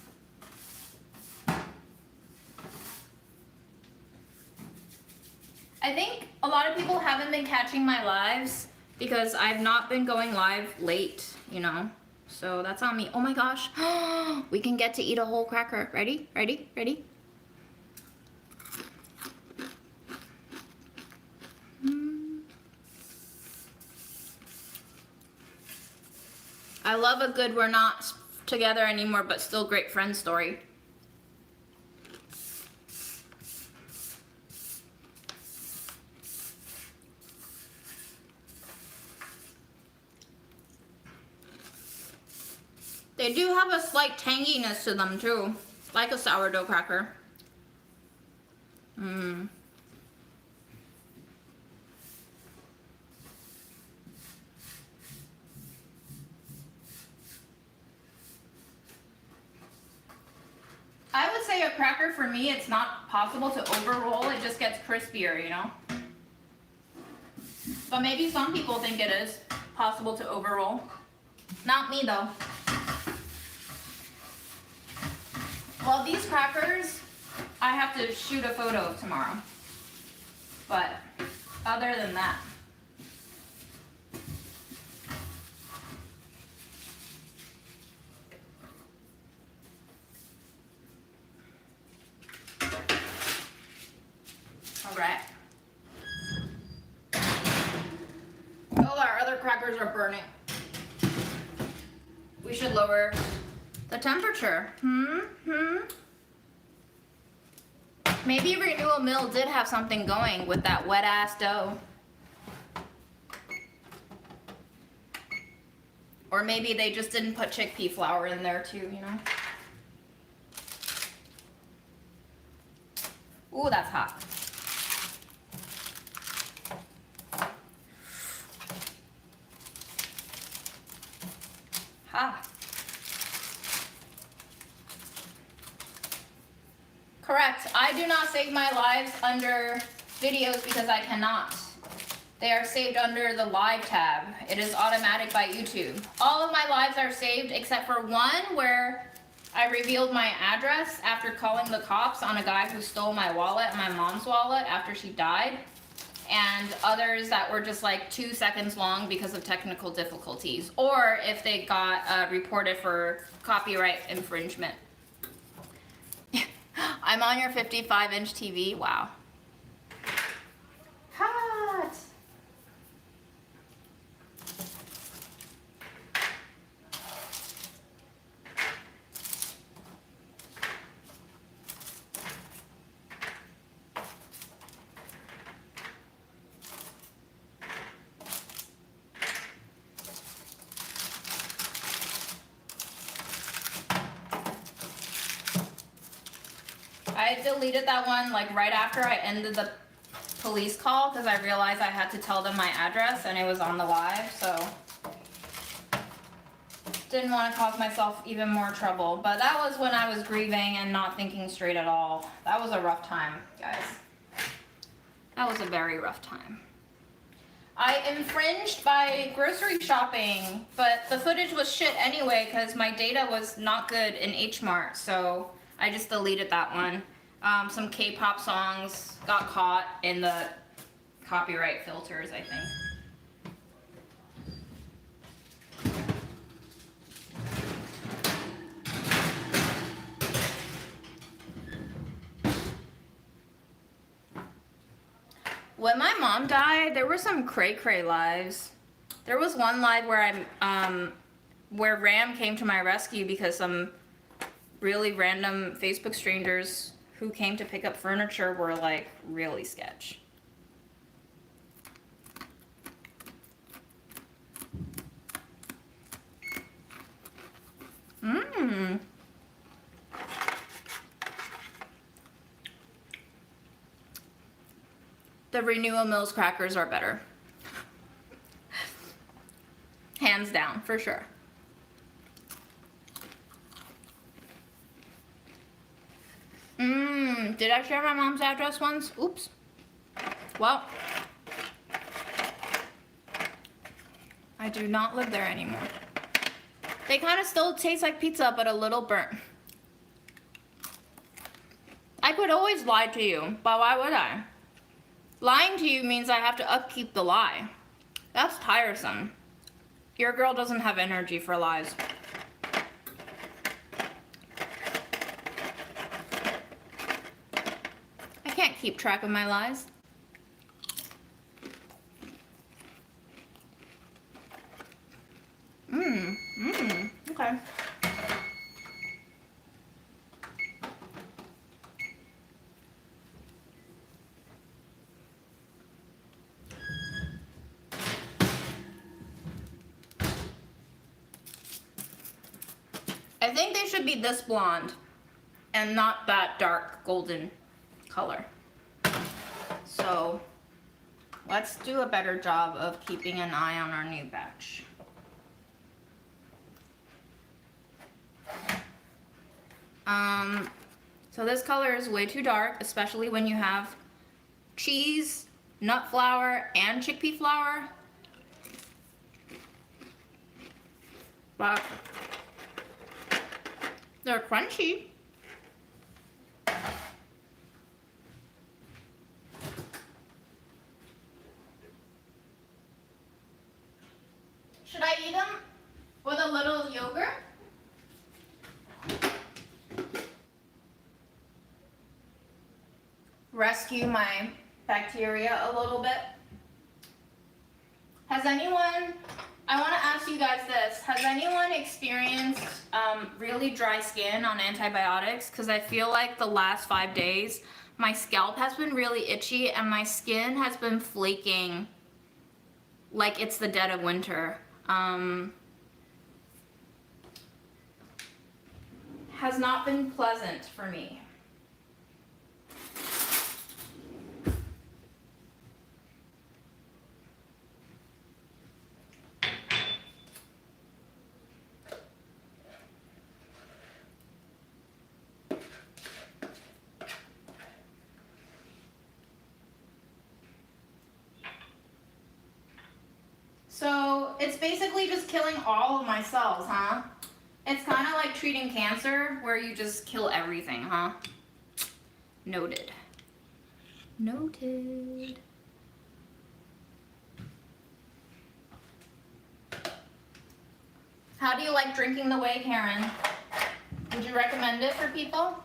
I think a lot of people haven't been catching my lives because I've not been going live late, you know? So that's on me. Oh my gosh. We can get to eat a whole cracker. Ready? Ready? Ready? I love a good we're not together anymore but still great friend story. They do have a slight tanginess to them too, like a sourdough cracker. I would say a cracker for me, it's not possible to overroll, it just gets crispier, you know? But maybe some people think it is possible to overroll. Not me though. Well, these crackers, I have to shoot a photo of tomorrow. But other than that. All right. Oh, our other crackers are burning. We should lower the temperature. Maybe Renewal Mill did have something going with that wet ass dough. Or maybe they just didn't put chickpea flour in there too, you know? Ooh, that's hot. Ha. Correct. I do not save my lives under videos because I cannot. They are saved under the live tab. It is automatic by YouTube. All of my lives are saved except for one where I revealed my address after calling the cops on a guy who stole my wallet, my mom's wallet, after she died. And others that were just like 2 seconds long because of technical difficulties. Or if they got reported for copyright infringement. I'm on your 55-inch TV. Wow. Hot. I deleted that one like right after I ended the police call because I realized I had to tell them my address and it was on the live, so didn't want to cause myself even more trouble. But that was when I was grieving and not thinking straight at all. That was a rough time, guys. That was a very rough time. I infringed by grocery shopping, but the footage was shit anyway because my data was not good in HMart, so I just deleted that one. Some K-pop songs got caught in the copyright filters, I think. When my mom died, there were some cray-cray lives. There was one live where where Ram came to my rescue because some really random Facebook strangers who came to pick up furniture were like really sketch. The Renewal Mills crackers are better. Hands down, for sure. Did I share my mom's address once? Oops. Well, I do not live there anymore. They kind of still taste like pizza, but a little burnt. I could always lie to you, but why would I? Lying to you means I have to upkeep the lie. That's tiresome. Your girl doesn't have energy for lies. I can't keep track of my lies. Okay. I think they should be this blonde and not that dark golden color. So let's do a better job of keeping an eye on our new batch. So this color is way too dark, especially when you have cheese, nut flour, and chickpea flour. But they're crunchy. Should I eat them with a little yogurt? Rescue my bacteria a little bit. Has anyone, I want to ask you guys this, has anyone experienced really dry skin on antibiotics? Because I feel like the last 5 days, my scalp has been really itchy and my skin has been flaking like it's the dead of winter. Has not been pleasant for me. So it's basically just killing all of my cells, huh? It's kind of like treating cancer where you just kill everything, huh? Noted. Noted. How do you like drinking the whey, Karen? Would you recommend it for people?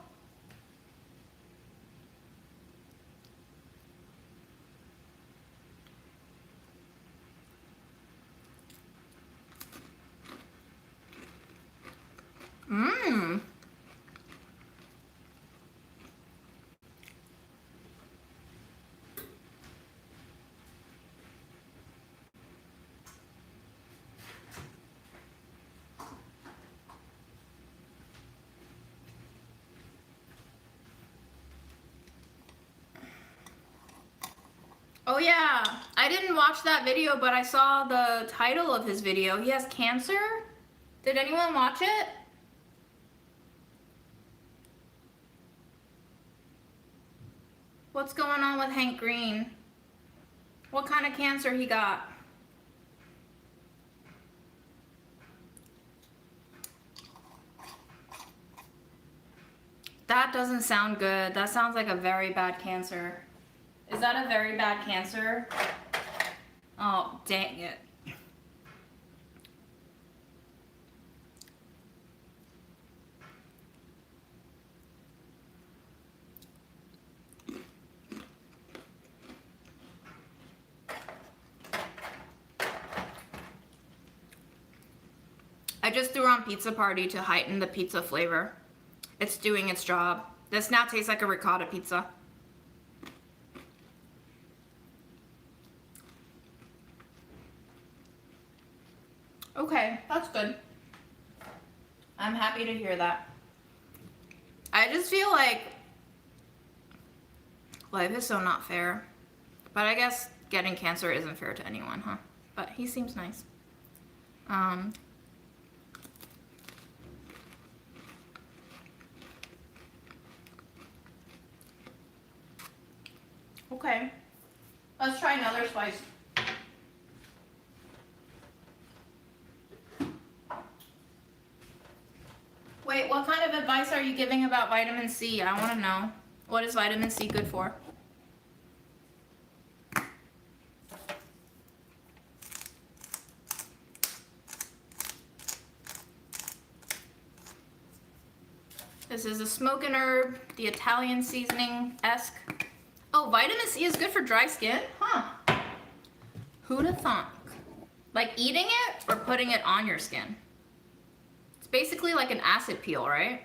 Oh yeah, I didn't watch that video, but I saw the title of his video. He has cancer? Did anyone watch it? What's going on with Hank Green? What kind of cancer he got? That doesn't sound good. That sounds like a very bad cancer. Is that a very bad cancer? Oh, dang it. I just threw on Pizza Party to heighten the pizza flavor. It's doing its job. This now tastes like a ricotta pizza. Okay, that's good. I'm happy to hear that. I just feel like life is so not fair. But I guess getting cancer isn't fair to anyone, huh? But he seems nice. Okay. Let's try another spice. Wait, what kind of advice are you giving about vitamin C? I want to know. What is vitamin C good for? This is a smoke and herb, the Italian seasoning-esque. Oh, vitamin C is good for dry skin? Huh. Who'da thunk? Like eating it or putting it on your skin? It's basically like an acid peel, right?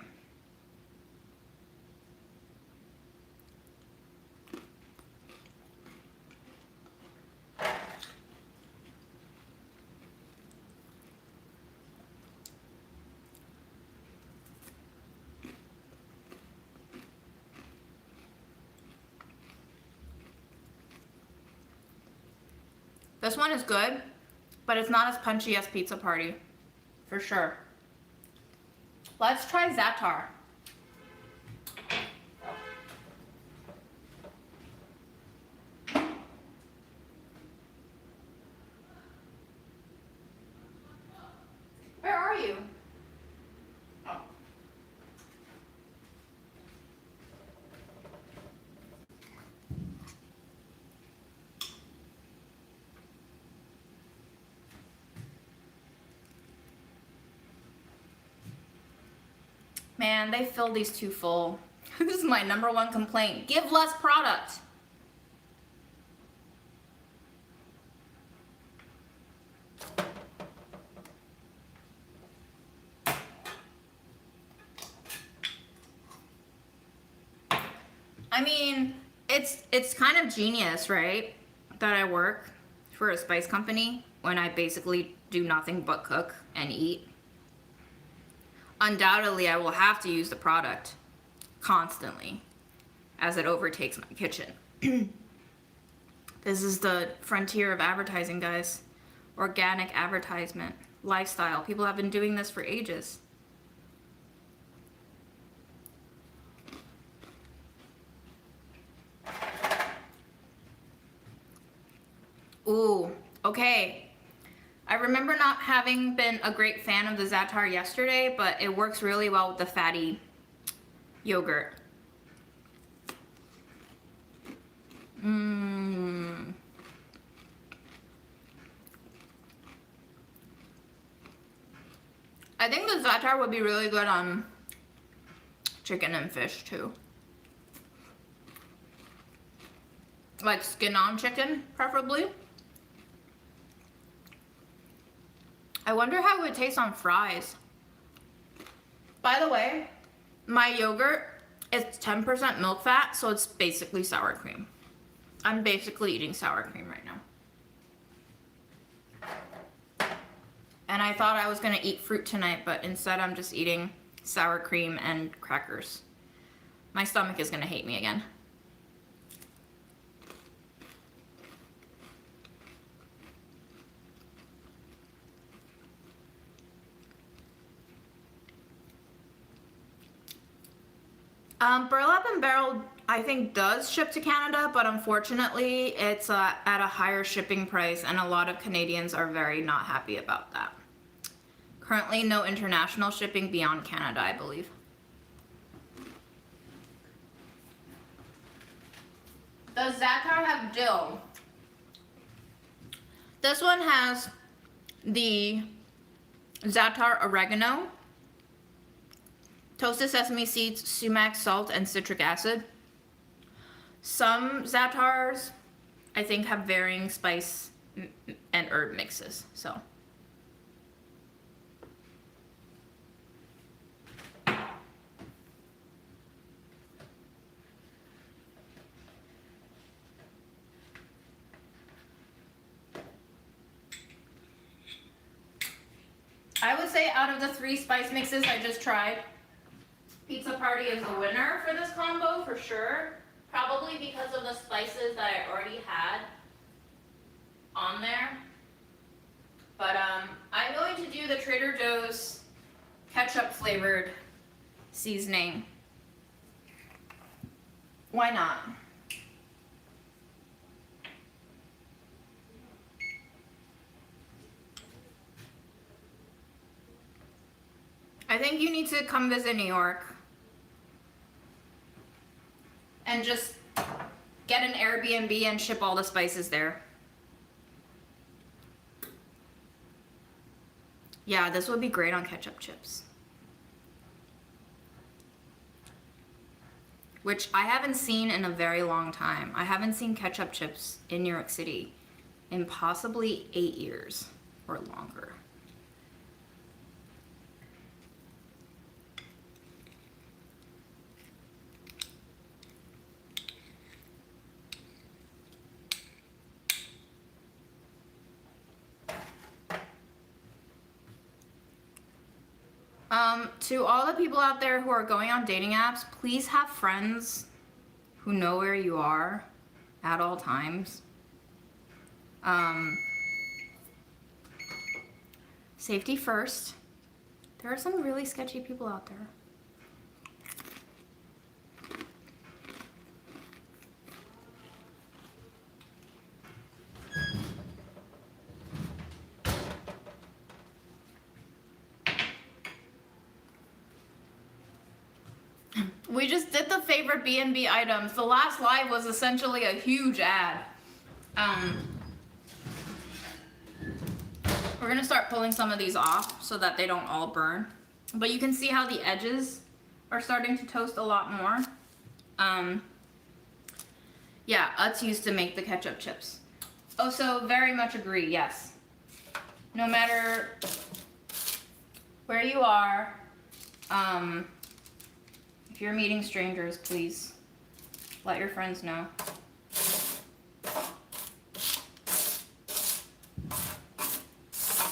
This one is good, but it's not as punchy as Pizza Party, for sure. Let's try Za'atar. Where are you? Oh. Man, they fill these too full. This is my number one complaint. Give less product. I mean, it's kind of genius, right? That I work for a spice company when I basically do nothing but cook and eat. Undoubtedly, I will have to use the product constantly as it overtakes my kitchen. This is the frontier of advertising, guys. Organic advertisement, lifestyle. People have been doing this for ages. Ooh, okay. I remember not having been a great fan of the Za'atar yesterday, but it works really well with the fatty yogurt. Mmm. I think the Za'atar would be really good on chicken and fish too. Like skin on chicken, preferably. I wonder how it would taste on fries. By the way, my yogurt is 10% milk fat, so it's basically sour cream. I'm basically eating sour cream right now. And I thought I was gonna eat fruit tonight, but instead I'm just eating sour cream and crackers. My stomach is gonna hate me again. Burlap and Barrel, I think, does ship to Canada, but unfortunately, it's at a higher shipping price, and a lot of Canadians are very not happy about that. Currently, no international shipping beyond Canada, I believe. Does Za'atar have dill? This one has the Za'atar oregano, toasted sesame seeds, sumac, salt, and citric acid. Some Za'atars, I think, have varying spice and herb mixes, so. I would say out of the 3 spice mixes I just tried, Pizza Party is the winner for this combo, for sure. Probably because of the spices that I already had on there. But I'm going to do the Trader Joe's ketchup flavored seasoning. Why not? I think you need to come visit New York and just get an Airbnb and ship all the spices there. Yeah, this would be great on ketchup chips. Which I haven't seen in a very long time. I haven't seen ketchup chips in New York City in possibly 8 years or longer. To all the people out there who are going on dating apps, please have friends who know where you are at all times. Safety first. There are some really sketchy people out there. We just did the favorite B&B items. The last live was essentially a huge ad. We're gonna start pulling some of these off so that they don't all burn. But you can see how the edges are starting to toast a lot more. Yeah, Utz used to make the ketchup chips. Also, very much agree, yes. No matter where you are, if you're meeting strangers, please let your friends know.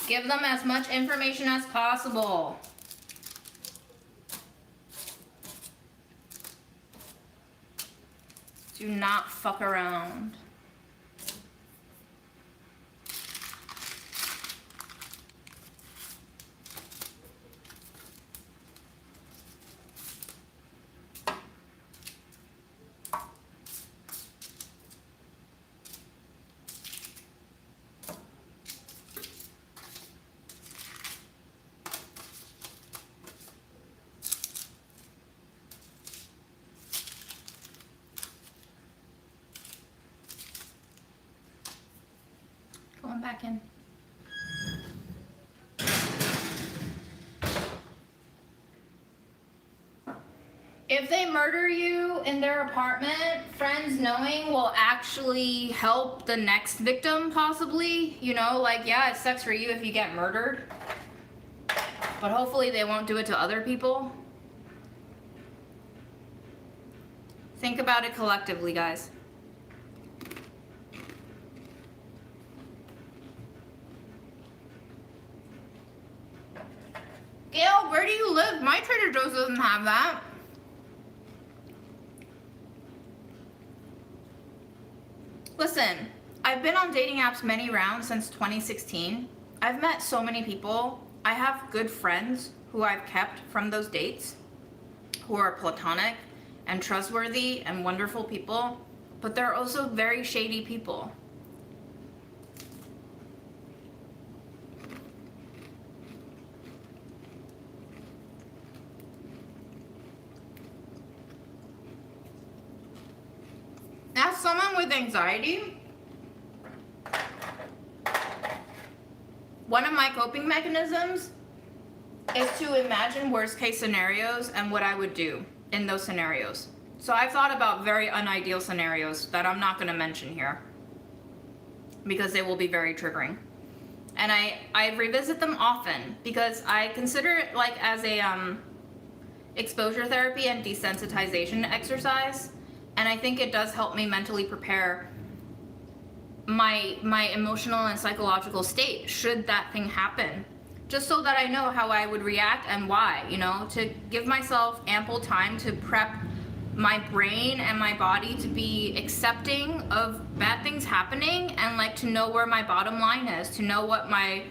Give them as much information as possible. Do not fuck around. Going back in. If they murder you in their apartment, friends knowing will actually help the next victim, possibly. You know, like, yeah, it sucks for you if you get murdered. But hopefully they won't do it to other people. Think about it collectively, guys. Gail, where do you live? My Trader Joe's doesn't have that. Listen, I've been on dating apps many rounds since 2016. I've met so many people. I have good friends who I've kept from those dates, who are platonic and trustworthy and wonderful people, but they're also very shady people. As someone with anxiety, one of my coping mechanisms is to imagine worst case scenarios and what I would do in those scenarios. So I've thought about very unideal scenarios that I'm not going to mention here because they will be very triggering. And I revisit them often because I consider it like as a exposure therapy and desensitization exercise. And I think it does help me mentally prepare my emotional and psychological state should that thing happen. Just so that I know how I would react and why, you know, to give myself ample time to prep my brain and my body to be accepting of bad things happening, and like to know where my bottom line is, to know what my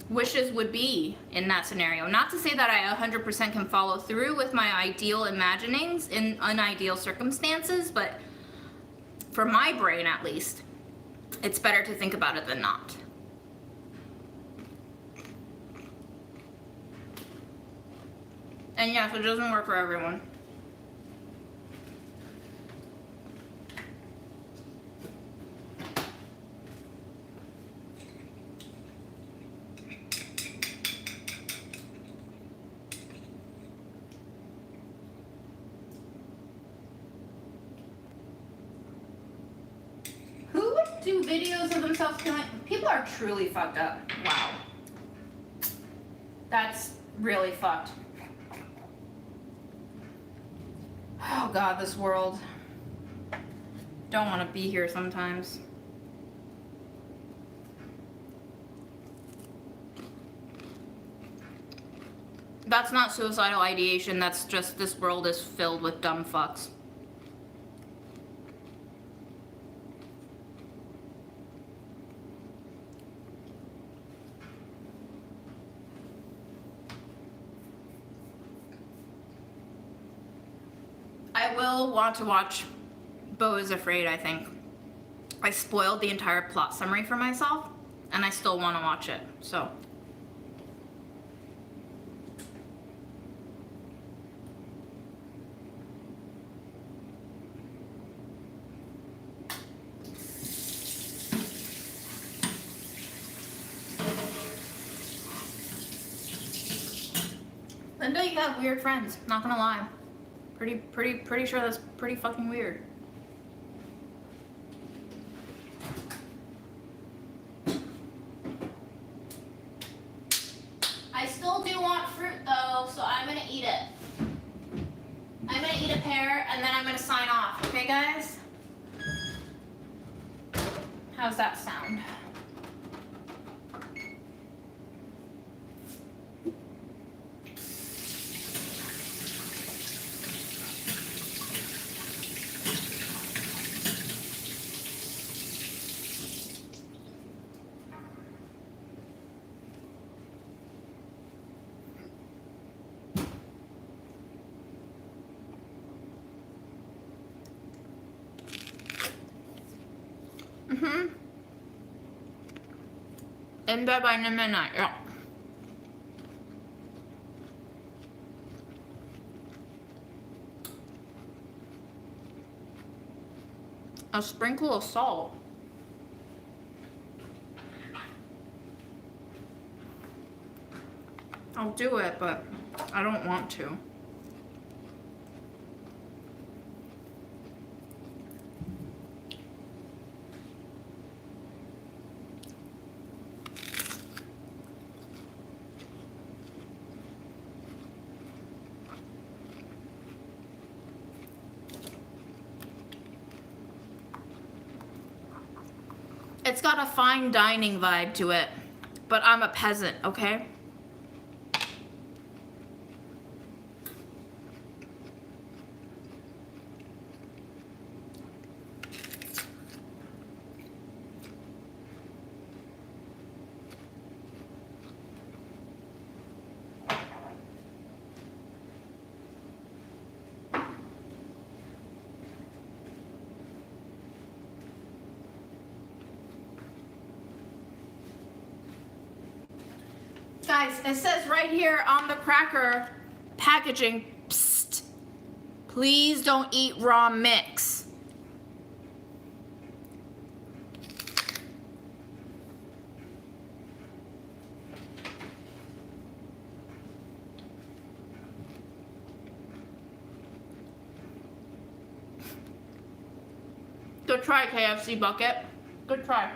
wishes would be in that scenario. Not to say that I 100% can follow through with my ideal imaginings in unideal circumstances, but for my brain at least, it's better to think about it than not. And yes, it doesn't work for everyone. Who would do videos of themselves killing? People are truly fucked up. Wow. That's really fucked. Oh God, this world. Don't want to be here sometimes. That's not suicidal ideation, that's just this world is filled with dumb fucks. I will want to watch Beau is Afraid, I think. I spoiled the entire plot summary for myself, and I still want to watch it, so. Linda, you have weird friends, not gonna lie. Pretty sure that's pretty fucking weird. I still do want fruit though, so I'm gonna eat it. I'm gonna eat a pear and then I'm gonna sign off, okay guys? How's that sound? In bed by midnight, yeah. A sprinkle of salt. I'll do it, but I don't want to. It's got a fine dining vibe to it, but I'm a peasant, okay? Guys, it says right here on the cracker packaging, psst, please don't eat raw mix. Good try, KFC bucket. Good try.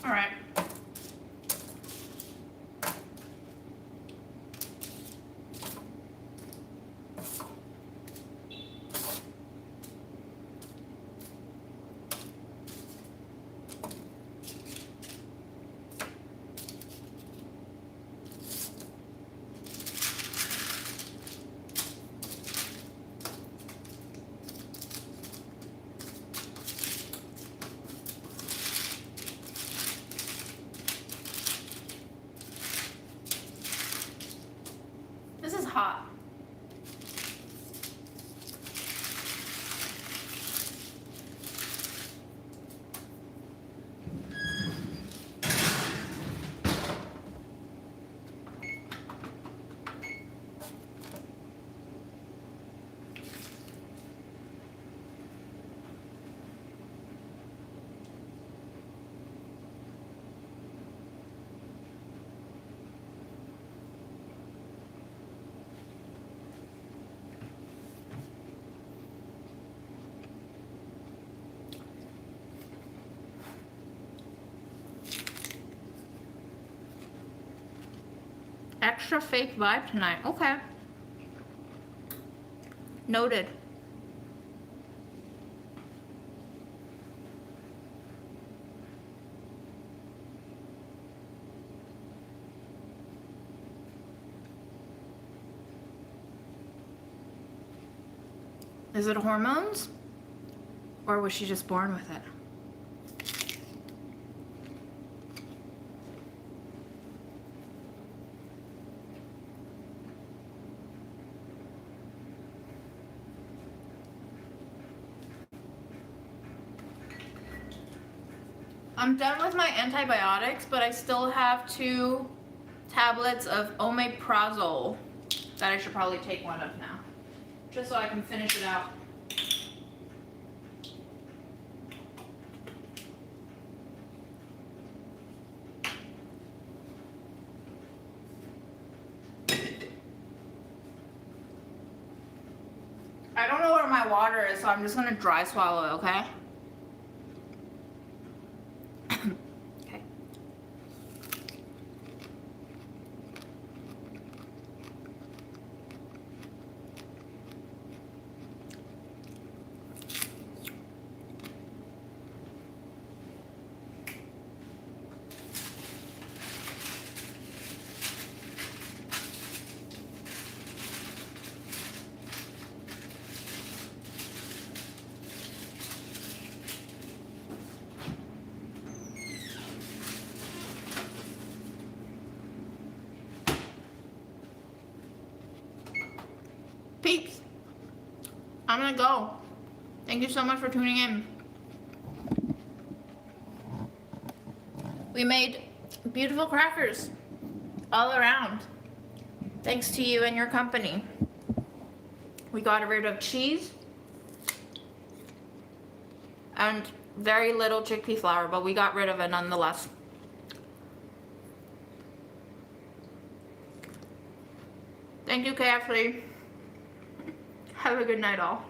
All right. hot. Extra fake vibe tonight. Okay. Noted. Is it hormones? Or was she just born with it? I'm done with my antibiotics, but I still have 2 tablets of omeprazole that I should probably take one of now, just so I can finish it out. I don't know where my water is, so I'm just gonna dry swallow it, okay? Okay. Peeps, I'm gonna go. Thank you so much for tuning in. We made beautiful crackers all around, thanks to you and your company. We got rid of cheese and very little chickpea flour, but we got rid of it nonetheless. Thank you, KFC. Have a good night, all.